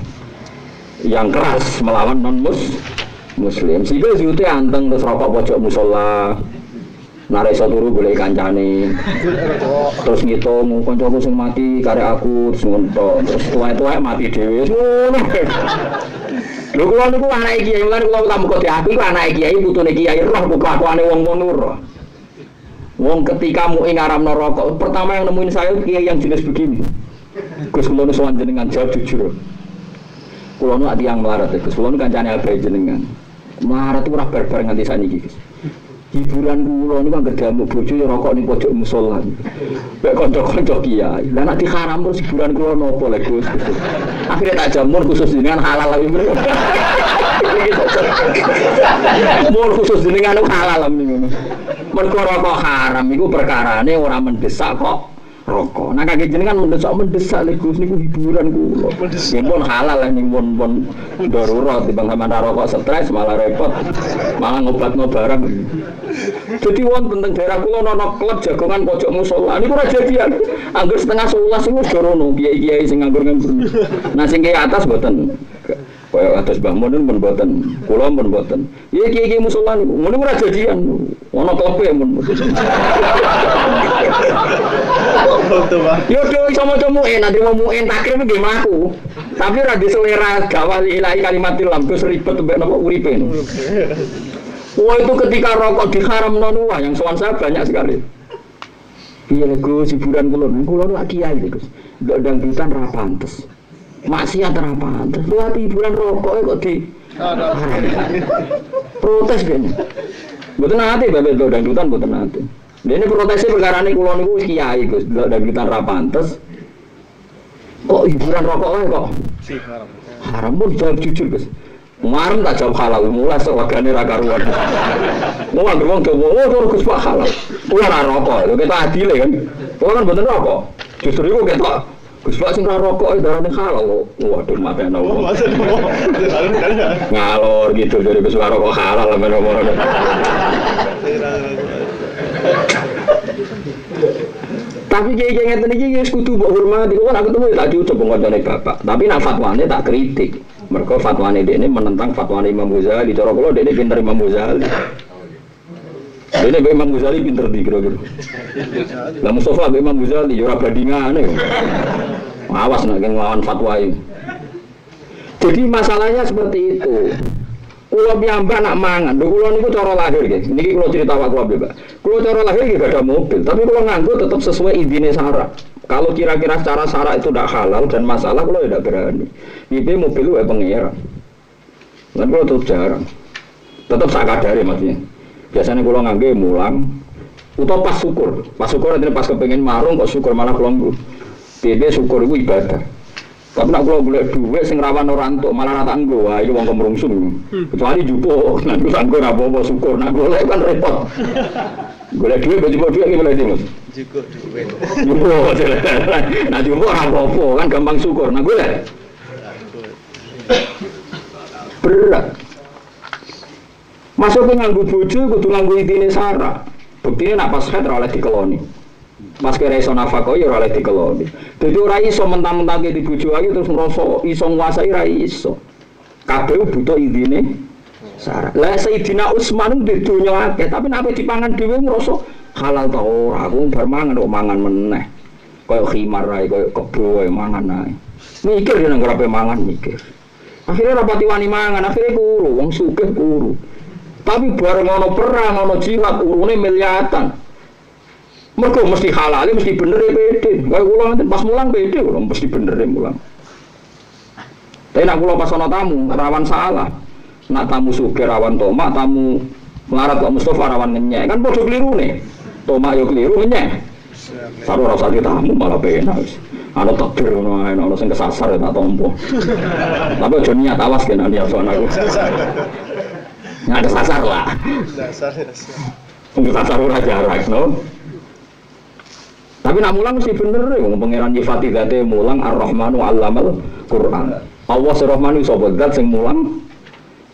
keras melawan non-muslim. Sehingga zuhudnya anteng terus rokok pojok musola. Narik iso turu golek kancane. Terus ngitung kancaku sing mati karek aku terus ngontok. Terus tuwek-tuwek mati dhewe. Ngono. Lho kula niku anake kiai, lan kula tamu kok aku iku anake kiai putune kiai roh kelakuane wong ngono roh. Wong ketika mu ing ngaramno rokok, pertama yang nemuin saya kiai yang jenis begini. Gus kula nu sowan jenengan jawab jujur. Kula nu ati yang melarat Gus, kula nu kancane abae jenengan. Melarat ora barbar nganti saniki Gus. Hiburan kula niku anggere damuk bojo ya rokok ning pojok musala. Mek kanca-kanca kiai. Lah nek diharam terus hiburan kula napa lho Gus. Akhire tak jamur khusus jenengan halal lagi mrene. Mul khusus jenengan halal niku. Mergo rokok haram iku perkarane ora mendesak kok rokok. Nah kaki jenengan mendesak lho Gus niku hiburan kula. Ya pun halal niku pun darurat timbang sampean rokok stres malah repot. Malah ngobatno barang. Jadi wonten teng daerah kula ana klub jagongan pojok musala. Niku ora jadian. Angger setengah 11 iku wis rono kiai-kiai sing nganggur-nganggur. Nah sing ke atas mboten. Kaya atas Mbah Mun pun mboten, kula pun mboten. Ya iki musola niku, ngono ora jadian. Ono klepe mun. Yo do iso maca muin, nanti mau muin takrim nggih mlaku. Tapi ora diselera gawal ilahi kalimatil lam terus ribet mbek napa uripe. Wah itu ketika rokok diharamno wah yang sowan saya banyak sekali. Iya Gus, hiburan kula lak kiai Gus. Ndok dangdutan ra pantes. Maksiat ra pantes. Buat hiburan rokoke kok di protes kene. Mboten nate bae ndok dangdutan mboten nate. Dene protesnya perkarane kula niku wis kiai Gus, ndok dangdutan ra pantes. Kok hiburan rokok wae kok? Haram. Haram pun jawab jujur Gus. Marem tak jawab halal, mulai sewagane ra karuan. Mau anggere wong dawa, Gus Pak halal. Kuwi ora rokok, lho kita adile kan. Kuwi kan mboten rokok. Justru iku ketok Gus Pak sing ra rokok darane halal. Waduh matene wong. Ngalor gitu dari Gus Pak rokok halal men ngono. Tapi kiai ngeten iki wis kudu mbok hormati. Kok aku ketemu tak diucap ngoncone bapak. Tapi nek fatwane tak kritik. Mereka fatwane dekne menentang fatwane Imam Ghazali. Cara kula dekne pinter Imam Ghazali. Dekne be Imam Ghazali pinter di kira-kira. Lah Mustofa be Imam Ghazali ya ora bandingane. Awas nek nglawan fatwa iki. Jadi masalahnya seperti itu. Kula piyambak nak mangan. Lho kula niku cara lahir nggih. Niki kula cerita awak kula mbak. Kula cara lahir nggih gak ada mobil, tapi kula nganggo tetap sesuai idine syarak. Kalau kira-kira secara syarak itu tidak halal dan masalah, kula tidak berani. Ini mobil itu pengeran. Dan kula tetap jarang. Tetap sakadare maksudnya. Biasanya kula nganggo mulang utawa pas syukur. Pas syukur artinya pas kepengin marung kok syukur malah kula nggo. Piye syukur itu ibadah. Tapi nak kula golek dhuwit sing rawan ora entuk malah ra tak nggo. Wah, iki wong kemrungsung. Kecuali jupuk, nek tak nggo ora apa-apa syukur. Nak golek kan repot. Golek dhuwit baju dhuwit iki mulai Mas. Cukup dhuwit. Jupuk. Nah jupuk ora apa-apa kan gampang syukur. Nak golek. Berat. Masuk ke nganggo bojo kudu nganggo intine syarat. Buktine nak pas haid ora oleh dikeloni. Mas kira iso nafkah ya ora oleh dikeloni. Dadi ora iso mentang-mentang di bojo ae terus ngrasa iso nguasai ra iso. Kabeh butuh idine syarat. Lah Sayyidina Utsman di donya akeh, tapi nek dipangan dhewe ngrasa halal ta ora, aku bar mangan kok mangan meneh. Kaya khimar ae, kaya kebo ae mangan ae. Mikir yen nang rape mangan mikir. Akhirnya rapati wani mangan, akhirnya kuru, wong sugih kuru. Tapi bareng ono perang, ono jihad, urune miliatan. Mergo mesti halal, mesti bener pede. Kayak kula pas mulang pede, kula mesti bener mulang. Tapi nak kula pas ana tamu, rawan salah. Nak tamu sugih rawan tomak, tamu melarat kok Mustofa rawan ngenyek. Kan padha klirune. Tomak yo kliru ngenyek. Saru rasa tamu malah penak wis. Ana takdir ngono ae, ana sing kesasar tak tompo. Tapi aja niat awas kena niat sono aku. Nggak kesasar lah. Dasar. Untuk kasar ora jarak, no. Tapi nak mulang mesti bener ya, pangeran nyifati zate mulang Ar-Rahmanu 'allamal Qur'an. Allah Ar-Rahmanu sapa zat sing mulang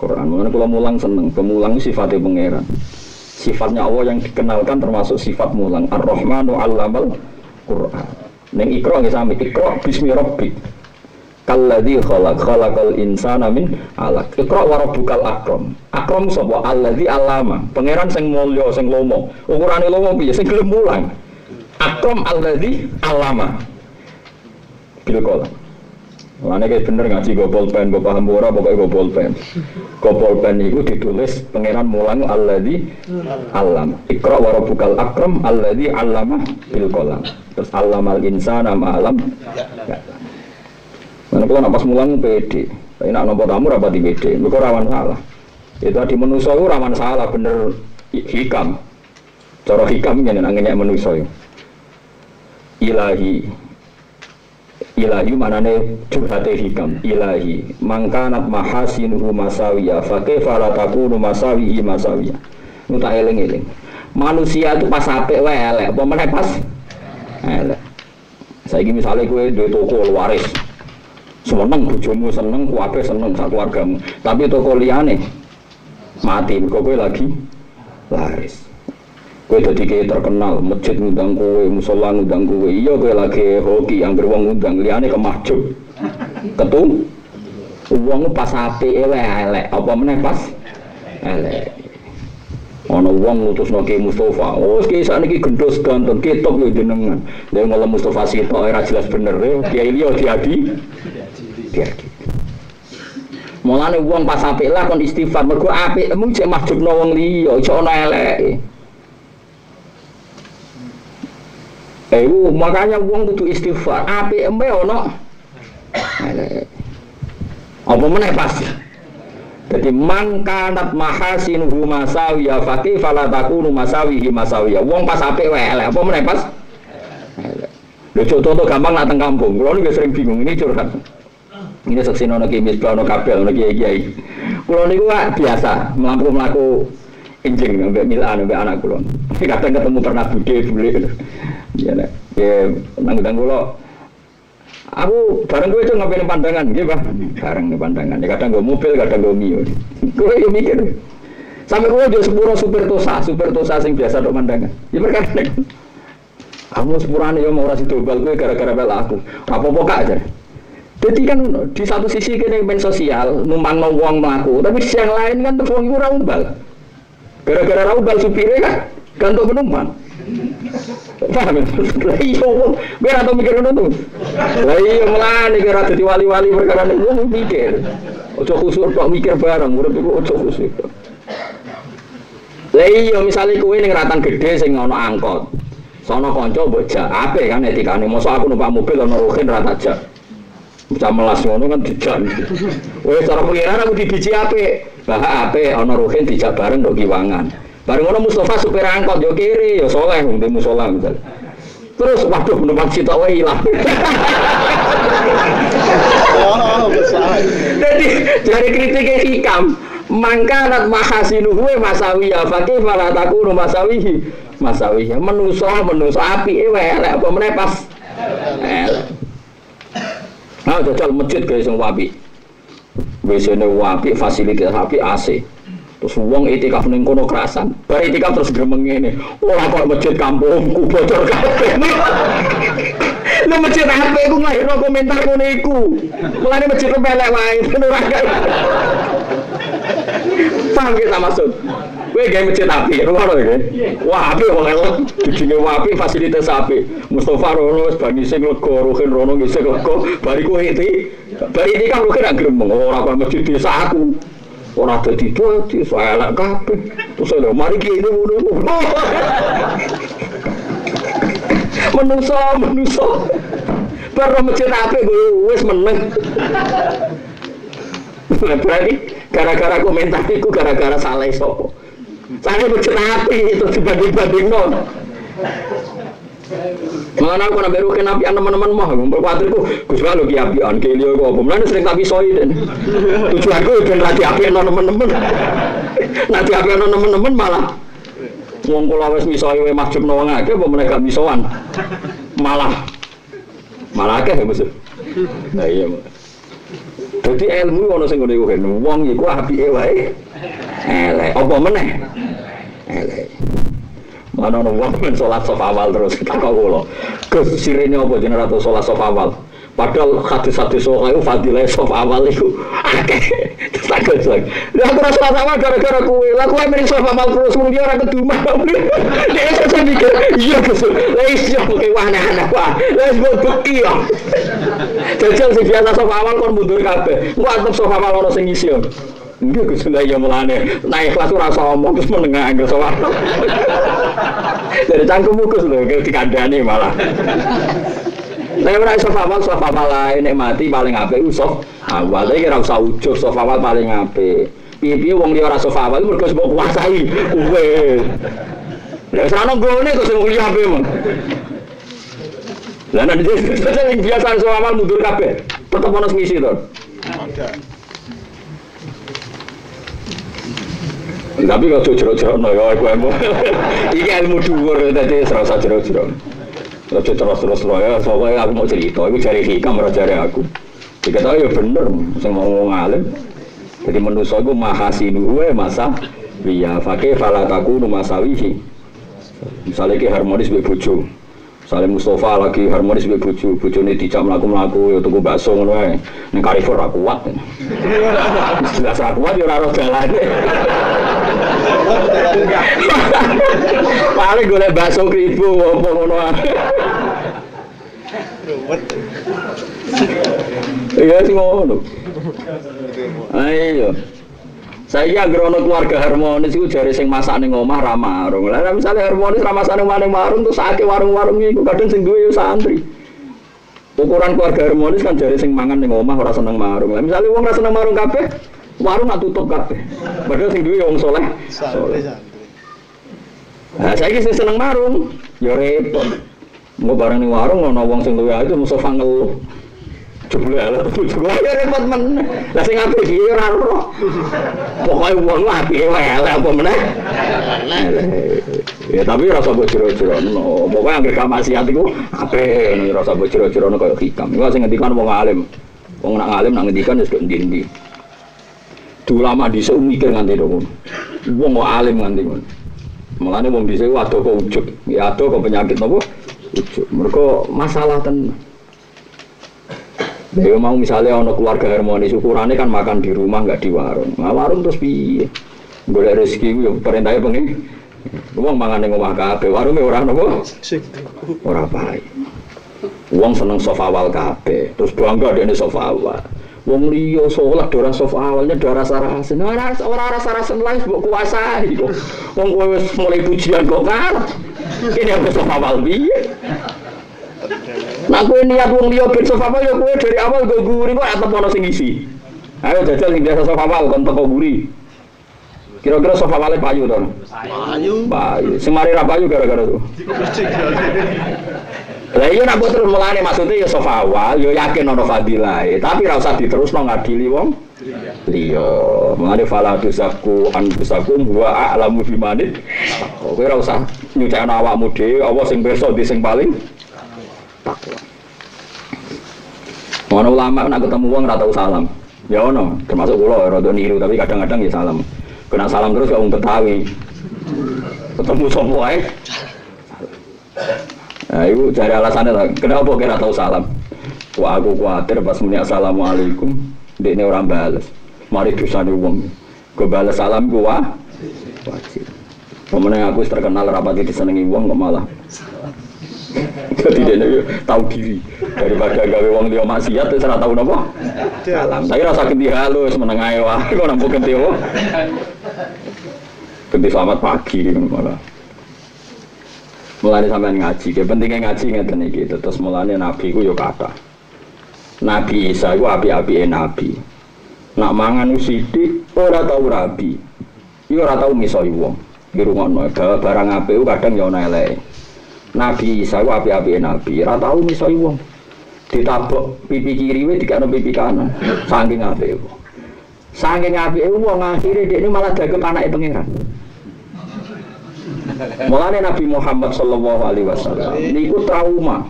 Quran. Mulane kula mulang seneng, pemulang sifatnya pangeran. Sifatnya Allah yang dikenalkan termasuk sifat mulang. Ar-Rahmanu 'allamal Qur'an. Ning Iqra nggih sami, Iqra bismi rabbik. Kalladzi khalaqal insana min 'alaq. Iqra wa rabbukal akram. Akram sapa? Alladzi 'allama. Pangeran sing mulya, sing lomo. Ukurane lomo piye? Sing gelem mulang. Akram alladzi 'allama. Bil qalam. Mulane kayak bener ngaji go pulpen, go paham ora pokoke go pulpen. Go pulpen iku ditulis pangeran mulang alladzi 'allama. Iqra wa rabbukal akram alladzi 'allama bil qalam. Terus 'allamal insana ma lam. Mana kalau nak pas mulang pede, tapi nak nombor tamu rapati pede, mereka rawan salah. Itu di manusia itu rawan salah, bener hikam. Cara hikam yang nangennya manusia. Ilahi manane curhate hikam. Ilahi mangkanat mahasinuhu masawiya, fakaifa la takunu masawihi masawiya. Nu tak eling-eling. Manusia itu pas apik wae elek, apa meneh pas elek. Saiki misale kowe duwe toko waris. Seneng bojomu seneng, kuwabe seneng sak keluargamu. Tapi toko liyane mati, kok kowe lagi laris. Kowe dadi terkenal, masjid ngundang kowe, musala ngundang kowe. Iya kowe lagi hoki yang beruang ngundang liyane kemahjub. Wong pas apike elek, apa meneh pas elek. Ana wong ngutusno Ki Mustofa. Oh, ki sakniki gendos ganteng, ketok yo jenengan. Lha ngono Mustofa sitok ora jelas bener e, kiai liya diadi. Mulane wong pas apik lah kon istighfar, mergo apikmu jek mahjubno wong liya, iso ana eleke. Makanya wong kudu istighfar, apikmu ana eleke. Apa meneh pas? Jadi man kanat mahasinuhu masawiya faqih fala takunu masawihi masawiya. Wong pas apik wae elek, apa meneh pas? Elek. Lho contoh gampang nak teng kampung. Kulo niku sering bingung ini curhat. Ini seksi ana ki misbah ana kabel ana kiai-kiai. Kulo niku biasa mlaku-mlaku enjing ambek milan ambek anak kulo. Kadang ketemu pernah budhe bule. Ya nek nang kulo aku bareng gue itu ngapain pandangan, gitu bah, bareng nih pandangan. Ya kadang gue mobil, kadang gue mio. Gue yang mikir, sampai gue jual super tosa sing biasa untuk pandangan. Ya berkata, kamu sepurane ya mau rasi dobal gue gara-gara bela aku. Apa-apa kak aja. Jadi kan di satu sisi kene main sosial, numpang wong melaku, tapi di yang lain kan tuh wong itu raubal. Gara-gara raubal supirnya kan, gantung penumpang. Paham? Lah iya wong, gue ora tau mikir ngono tuh. Lah iya melane kira dadi wali-wali perkara nek wong mikir. Ojo khusuk kok mikir bareng, urip iku ojo khusuk. Lah iya misale kowe ning ratan gedhe sing ana angkot. Sono kanca mbok jak, apik kan etikane. Mosok aku numpak mobil ana rohin ra tak jak. Bisa melas ngono kan dijak. Wes cara pengiran aku dibiji apik. Lah apik ana rohin dijak bareng ndok kiwangan. Bareng ngono Mustofa supir angkot yo kiri yo soleh wong te musola misal. Terus waduh penumpang sitok wae ilang. Oh, besar. Jadi dari kritiknya hikam, mangkanat mahasinuhu masawiyah faqih fala takunu masawiyah. Menuso apike wae elek apa meneh pas. Nah, jajal masjid guys sing apik. Wis-ne apik, fasilitas apik AC. Terus wong itikaf ning kono kerasan. Bar itikaf terus gremeng ngene. Ora kok masjid kampungku bocor kabeh. Lha masjid HP ku nglahirno komentar ngono iku. Mulane masjid pelek wae ora gak. Paham kita maksud? Kowe gawe masjid apik, ruwono iki. Wah, apik wong elek. Dijine apik, fasilitas apik. Mustofa rono wis bani sing lega, Ruhin rono ngisih lega. Bariku itikaf Ruhin gak gremeng. Ora kok masjid desa aku. Orang dadi saya elak kabeh. Terus lho mari ki ini ngono. Menuso. Baru masjid apik wis meneng. Berarti gara-gara komentar iku gara-gara salah sapa. Sane masjid apik itu dibanding-bandingno. Mana aku nak beru kena apian teman-teman mah, berkuatirku, Gus kalau ki apian, kelio kok, pemenang sering tak pisoi dan tujuanku ben rati apian teman-teman, nanti apian teman-teman malah, wong kula wis misoi we mahjub nawang akeh, pemenang gak misoan, malah akeh ya maksud, nah iya mak, jadi ilmu ono sing ngene kan, wong iku apike wae, elek, apa meneh, elek. Mana wong men salat saf awal terus tak kula. Gus sirene apa jenenge ratu salat saf awal. Padahal hadis-hadis sohayu fadilah saf awal iku akeh. Tak lagi. Lah aku rasa salat gara-gara kowe. Lah kowe men saf awal terus mung dia ora kedumah. Dia iso mikir, iya Gus. Lah iso kowe wana-wana wae. Lah wis beki yo. Jajal sing biasa saf awal kon mundur kabeh. Engko antep saf awal ono sing ngisi yo. Nggih Gus lha ya mulane nek ikhlas ora usah omong terus menengah anggere salat. Dari cangkem Gus lho dikandani malah. Nek ora iso awal ae nek mati paling apik usah awal iki ora usah ujug sof awal paling apik. Piye-piye wong liya ora sof awal mergo mbok kuasai kowe. Lah sono gone kok sing kuliah apik mong. Lah nek sing biasa sof awal mundur kabeh. Tetep ono ngisi to. Tapi kalau jero-jero no ya aku ilmu. Iki ilmu dhuwur dadi ora usah jero-jero. Ora terus lo ya, soalnya aku mau cerita, iku jare hikam ora jare aku. Dikatakan ya bener, sing ngomong alim. Jadi manusa iku mahasinu wae masa biya faqih fala takunu masawihi. Misale ki harmonis mbek bojo. Salim Mustafa lagi harmonis mbek bojone dijak mlaku-mlaku ya tuku bakso ngono ae. Ning Carrefour ra kuat. Jelas ra kuat ya ora ro dalane. Paling golek bakso kribo apa ngono ae. Iya sih ngono. Ayo. Saya agrono keluarga harmonis itu jare sing masak ning omah ra marung. Lah misale harmonis ra masak ning marung terus akeh warung-warung iku kadang sing duwe yo santri. Ukuran keluarga harmonis kan jare sing mangan ning omah ora seneng marung. Lah misale wong ora seneng marung kabeh, warung tak tutup kabeh. Padahal sing duwe wong saleh. Santri. Nah, saiki sing seneng marung yo repot. Engko bareng ning warung ana wong sing luwih ae Mustofa ngeluh. Jebule ala juga repot men. Lah sing apik iki ora ro. Pokoke wong apike wae apa meneh. Ya tapi rasa bojro-jro no. Pokoke anggere gak maksiat iku apik rasa bojro-jro kaya hikam. Iku sing ngendikan wong alim. Wong nak alim nak ngendikan wis kok ndi-ndi. Ulama dhisik mikir nganti ngono. Wong kok alim nganti ngono. Mulane wong dhisik ado kok ujug. Ya ado kok penyakit napa? Ujug. Mergo masalah tenan. Ya mau misalnya ono keluarga harmonis ukurannya kan makan di rumah nggak di warung. Nah warung terus piye? Golek rezeki yo perintahnya pengen. Wong mangan ning omah kabeh, warunge ora napa? Ora bae. Wong seneng sofa awal kabeh, terus bangga dene sofa awal. Wong liya salat ora sofa awalnya ora rasa-rasen. Ora rasa-rasen lae mbok kuasai kok. Wong kowe wis mulai pujian kok kan. Ini apa sofa awal piye? Nah kowe niat wong liya ben sofa awal ya kowe dari awal go guri kok atep ono sing isi. Ayo jajal sing biasa sofa awal kon teko guri. Kira-kira sofa awale payu to? Payu. Sing mari ra payu gara-gara tuh. Lah iya nak terus mulane maksudnya ya sofa awal yo yakin ono fadilahe, tapi ra usah diterusno ngadili wong liya. Mulane fala tusaku anfusakum wa a'lamu bimanit. Kowe ra usah nyucekno awakmu dhewe, apa sing pirsa di sing paling takwa. Ono ulama nak ketemu wong ra tau salam. Ya ono, termasuk kula rada niru tapi kadang-kadang ya salam. Kena salam terus kok wong Betawi. Ketemu sapa wae. Nah, itu cari alasannya lah. Kenapa kira tahu salam? Wah aku khawatir pas muni assalamualaikum, dekne orang balas. Mari dosane wong. Gue balas salam gua wajib. Pemenang aku terkenal rapati disenengi wong kok malah. Jadi dia tahu diri daripada gawe wong dia maksiat terus ora tahu napa. Salam. Saya rasa ganti halus meneng ae wae kok nampu ganti apa. Ganti selamat pagi malah. Mulane sampean ngaji, ke pentingnya ngaji ngeten iki. Terus mulane nabi ku yo kathah. Nabi Isa iku api-apike nabi. Nak mangan sithik ora tau rabi. Iku ora tau misoi wong. Dirungokno barang apik kadang yo ana eleke. Nabi Isa iku api-apike nabi, ora tau misoi wong. Ditabok pipi kiri wae dikano pipi kanan. Saking apike. Saking apike wong akhire dekne malah dagem anake pangeran. Mulane Nabi Muhammad sallallahu alaihi wasallam niku trauma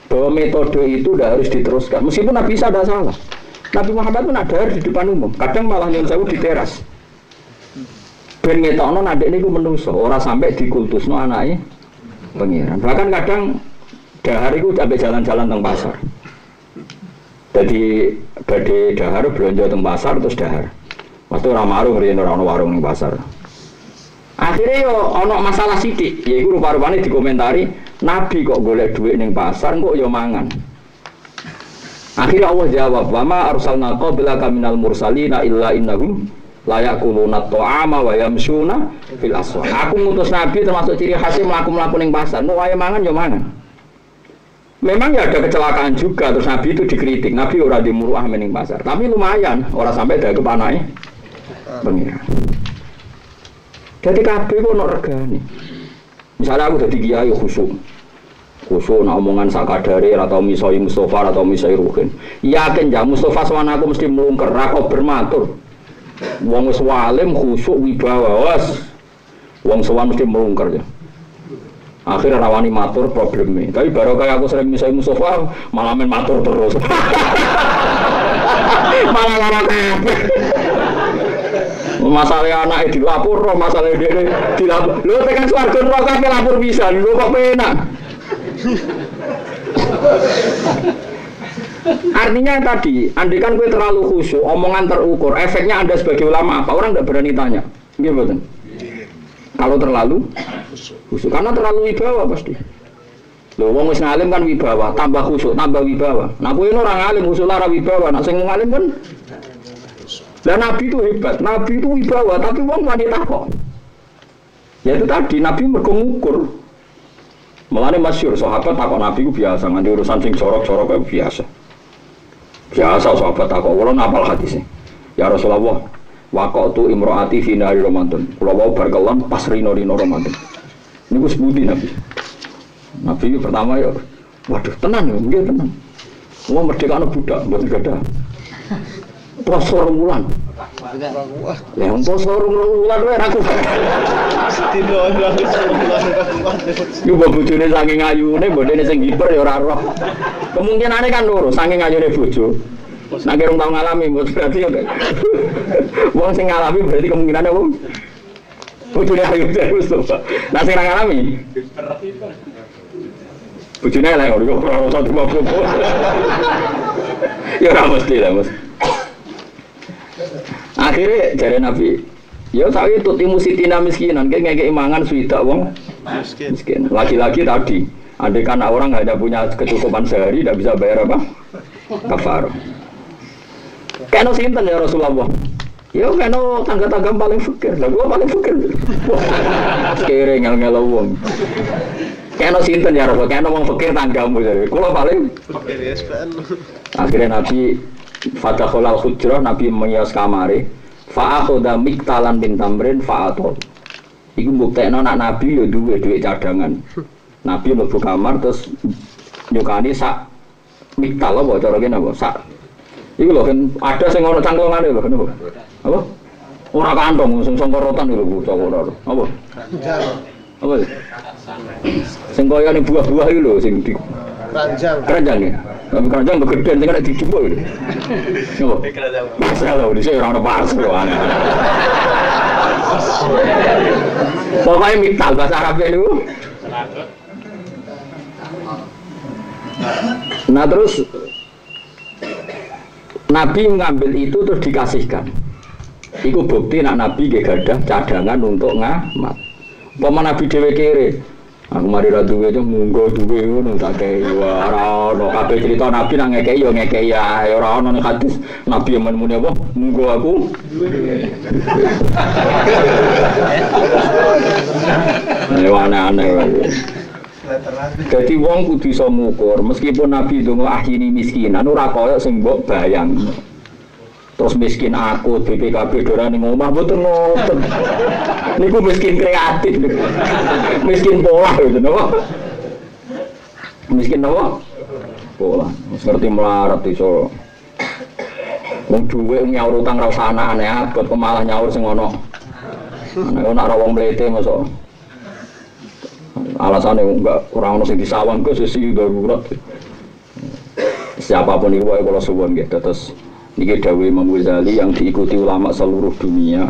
bahwa metode itu tidak harus diteruskan. Meskipun Nabi Isa ada salah. Nabi Muhammad pun ada di depan umum. Kadang malah nyuwun sewu di teras. Ben ngetokno ndek niku menungso, ora sampai dikultusno anake pangeran. Bahkan kadang dahar iku sampai jalan-jalan teng pasar. Jadi badhe dahar belanja teng pasar terus dahar. Waktu ora marung riyen ora ono warung ning pasar. Akhirnya yo ono masalah sidik, yaitu rupa-rupanya dikomentari Nabi kok golek duit ning pasar kok yo mangan. Akhirnya Allah jawab, "Wa ma arsalna qablaka minal mursalina illa innahum la yaquluna ta'ama wa yamshuna fil aswaq." Aku ngutus Nabi termasuk ciri khasnya mlaku-mlaku ning pasar, nek wae mangan yo mangan. Memang ya ada kecelakaan juga terus Nabi itu dikritik, Nabi ora dimuruah ning pasar. Tapi lumayan, ora sampai dagem anake pengiran. Jadi kabeh kok ono regane. Misalnya aku dadi kiai khusyuk. Khusyuk nak omongan sakadare atau misoi Mustofa atau misoi Ruhin. Yakin ya Mustofa sawan aku mesti mlungker ra kok bermatur. Wong wis walim khusyuk wibawa wes. Wong sawan mesti mlungker ya. Akhirnya rawani matur probleme. Tapi baru kayak aku sering misoi Mustofa malah men matur terus. Malah lara kabeh. Masalah anak dilapor, masalah dia dilapor. Lo tekan swarga neraka lapor pisan, lo kok penak. Artinya tadi, andikan gue terlalu khusyuk, omongan terukur, efeknya Anda sebagai ulama apa? Orang nggak berani tanya, gitu. Kalau terlalu khusyuk, karena terlalu wibawa pasti. Loh, wong wis ngalim kan wibawa, tambah khusyuk, tambah wibawa. Nah, kowe orang ngalim khusyuk lara wibawa, nak sing ngalim kan. Dan Nabi itu hebat, Nabi itu wibawa, tapi wong wanita kok. Ya itu tadi, Nabi mergo ngukur. Mulane masyhur sahabat takok Nabi ku biasa, nganti urusan sing jorok-jorok kae biasa. Biasa sahabat takok, kula napal hadisnya. Ya Rasulullah, waqatu imraati fi nari Ramadan. Kula wau bar kelon pas rino-rino Ramadan. Niku sebuti Nabi. Nabi itu pertama ya, waduh tenan ya, nggih tenan. Wong merdeka ana budak, mboten gadah. Poso rumulan. Lah wong poso rumulan wae ra kuat. Sedino ora kuat. Yo bojone saking ayune, bodene sing hiper ya ora roh. Kemungkinane kan loro, saking ayune bojo. Nek urung tau ngalami berarti ya. Wong sing ngalami berarti kemungkinane wong bojone ayu terus. Nah sing ra ngalami. Bojone lek ora usah dimaksud. Ya ora mesti lah, Mas. Akhirnya jare Nabi, ya saya tuti musitina miskinan, kayak ngekei mangan swidak wong miskin. Laki-laki tadi, andai kan orang nggak ada punya kecukupan sehari, tidak bisa bayar apa? Kafarah. Keno sinten ya Rasulullah? Ya keno tangga-tangga paling fakir, lah gua paling fakir. Kere ngel-ngelo wong. Keno sinten ya Rasul? Keno wong fakir tanggamu jare. Kula paling fakir ya SPN. Akhirnya Nabi Fadakholal hujrah, Nabi mengias kamare fa'akhoda miktalan bin tamrin fa'atol. Iku buktekno nak Nabi ya duwe duit cadangan. Nabi mlebu kamar terus nyukani sak miktal apa cara kene apa sak. Iku lho kan ada sing ono cangklongane lho kenapa? Apa? Ora kantong sing sangkorotan lho bocah ora. Apa? Apa? Sing koyone buah-buah iki lho sing di keranjang. Keranjang ya. Tapi keranjang kegedean sing ada dijupuk lho. Apa? Masalah lho dhisik ora ono pas lho aneh. Pokoknya miktal bahasa Arab itu. Nah terus Nabi mengambil itu terus dikasihkan. Iku bukti nak Nabi gadah cadangan untuk ngamat. Pama Nabi dhewe kere. Aku mari ra duwe aja munggo duwe ngono tak kei ora ono kabeh cerita Nabi nang ngekeki ya ngekeki ae ora ono nek hadis Nabi yang muni apa munggo aku duwe. Aneh-aneh. Jadi wong kudu iso ngukur meskipun Nabi ndonga ahyini miskinan ora kaya sing mbok bayang. Terus miskin aku BPKB doran ning omah mboten ngoten. Niku miskin kreatif. Miskin pola gitu napa? Miskin napa? Pola. Wis ngerti melarat iso. Wong duwe nyaur utang ra usah aneh abot kok malah nyaur sing ono. Nek ana wong mlete mosok. Alasane enggak ora ono sing disawang kok sesi darurat. Siapapun iku wae kula suwun nggih terus niki dawuh Imam Ghazali yang diikuti ulama seluruh dunia.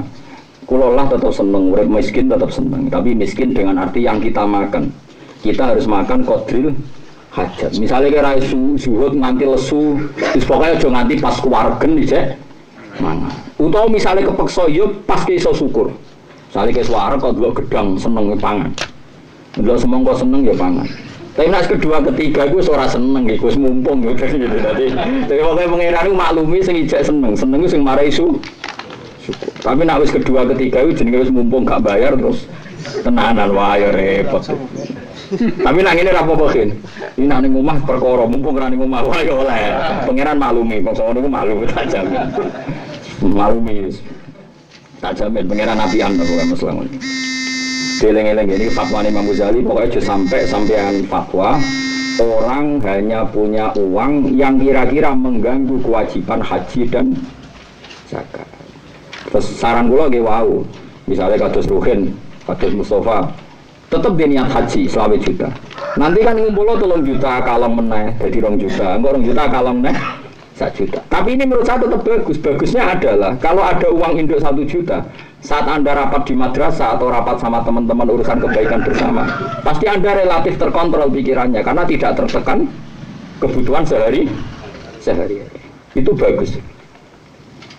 Kula lah tetap seneng, urip miskin tetap seneng, tapi miskin dengan arti yang kita makan. Kita harus makan qadril hajat. Misalnya kira zuhud nganti lesu, wis pokoke aja nganti pas keluargen dicek mangan. Utawa misalnya kepeksa yo pas iso syukur. Misale ke suwareg kok delok gedang seneng pangan. Delok semongko seneng ya pangan. Tapi nas kedua ketiga gue ora seneng iku wis mumpung gitu dadi. Tapi pokoke pangeran maklumi sing ijek seneng ku sing marai syukur. Tapi nak wis kedua ketiga iku jenenge wis mumpung gak bayar terus tenanan wae repot. Tapi nak ngene ra apa-apa kin. Iki nak ning omah perkara mumpung ra ning omah wae oleh. Pangeran maklumi kok sono niku maklum tak jamin. Maklumi. Tak jamin pangeran apian kok masalah. Geleng-geleng ini fatwa Imam Ghazali pokoknya sampai sampean fatwa orang hanya punya uang yang kira-kira mengganggu kewajiban haji dan zakat. Terus saran kula nggih wau, misalnya kados Ruhin, kados Mustafa, tetap dia niat haji 20 juta. Nanti kan ngumpul 3 juta kalong meneh, jadi 2 juta. Engko 2 juta kalong meneh 1 juta. Tapi ini menurut saya tetap bagus. Bagusnya adalah kalau ada uang induk 1 juta, saat Anda rapat di madrasah atau rapat sama teman-teman urusan kebaikan bersama, pasti Anda relatif terkontrol pikirannya karena tidak tertekan kebutuhan sehari-hari. Itu bagus.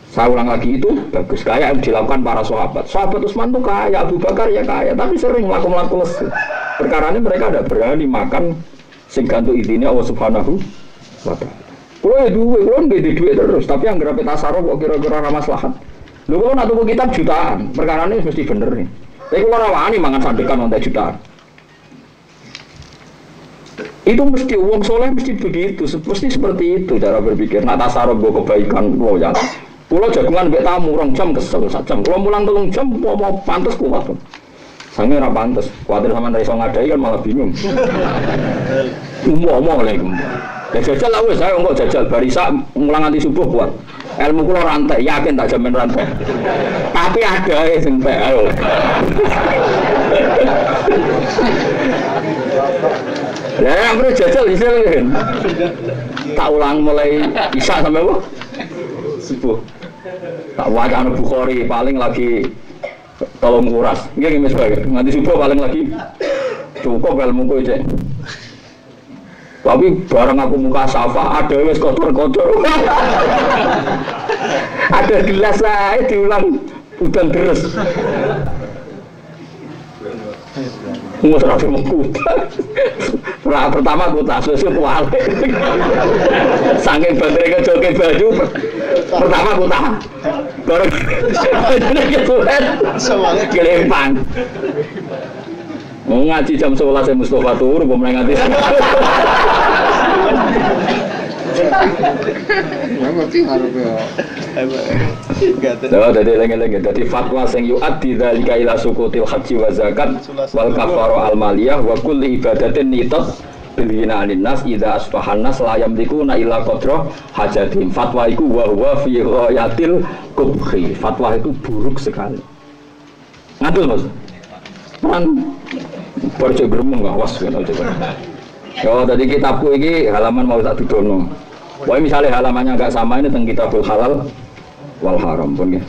Saya ulang lagi, itu bagus. Kayak yang dilakukan para sahabat. Sahabat Utsman itu kaya, Abu Bakar ya kaya, tapi sering melakukan lesu. Perkara ini mereka ada berani makan sing gantung izinnya Allah Subhanahu wa ta'ala. Kalau nggak ada duit terus, tapi yang gerape tasarruf kok kira-kira ramah maslahat. Lu kalau nak tuku kitab jutaan, perkara ini mesti bener nih. Tapi kalau rawani mangan sadekan untuk jutaan. Itu mesti uang soleh mesti begitu, mesti seperti itu cara berpikir. Nak tasarruf gue kebaikan loyal. Pulau jagungan mbek tamu 2 jam kesel 1 jam. Kalau mulang 3 jam mau pantas kuat. Sange ora pantes. Kuwatir sampean ra iso ngadai kan malah bingung. Umum lagi. Ya jajal lah wis, saya kok jajal barisa mulang nganti subuh kuat. Ilmu kula rantai, yakin tak jamin rantai. Tapi ada sing pek ayo. Ya yang perlu jajal iso kan. Tak ulang mulai isya sampai apa? Subuh. Tak wajah Bukhari paling lagi tolong kuras. Nggih nggih sebagai nganti subuh paling lagi cukup ilmu ku cek. Tapi barang aku muka safa ada wis kotor-kotor. Ada gelas ae diulang udan deres. Mau terakhir mengkuta. Pertama kuta susu kuali. Saking bandere kejoget baju. Pertama kuta. Bareng ketulen. Semangat kelempang. Mau ngaji jam 11 Mustafa turu mulai ngaji. Ngerti harus ya. Jadi lengi-lengi. Jadi fatwa sing yu'addi dzalika ila sukutil haji wa zakat wal kafaru al maliyah wa kulli ibadatin nitat bil hina'anin nas idza asbahan nas la yamlikuna illa qadra hajatin. Fatwa iku wa huwa fi ghayatil kubhi. Fatwa itu buruk sekali. Ngadul Mas. Kan baca gremeng awas kan coba. Yo tadi kitabku ini halaman mau tak didono. Wah misalnya halamannya enggak sama ini tentang kitabul halal wal haram pun ya.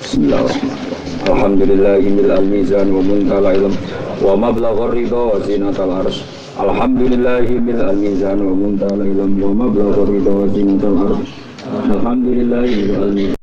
Bismillahirrahmanirrahim. Alhamdulillahil mizan wa muntala ilm wa mablaghur ridha wa zinatal arsy. Alhamdulillahil mizan wa muntala ilm wa mablaghur ridha wa zinatal arsy. Alhamdulillahil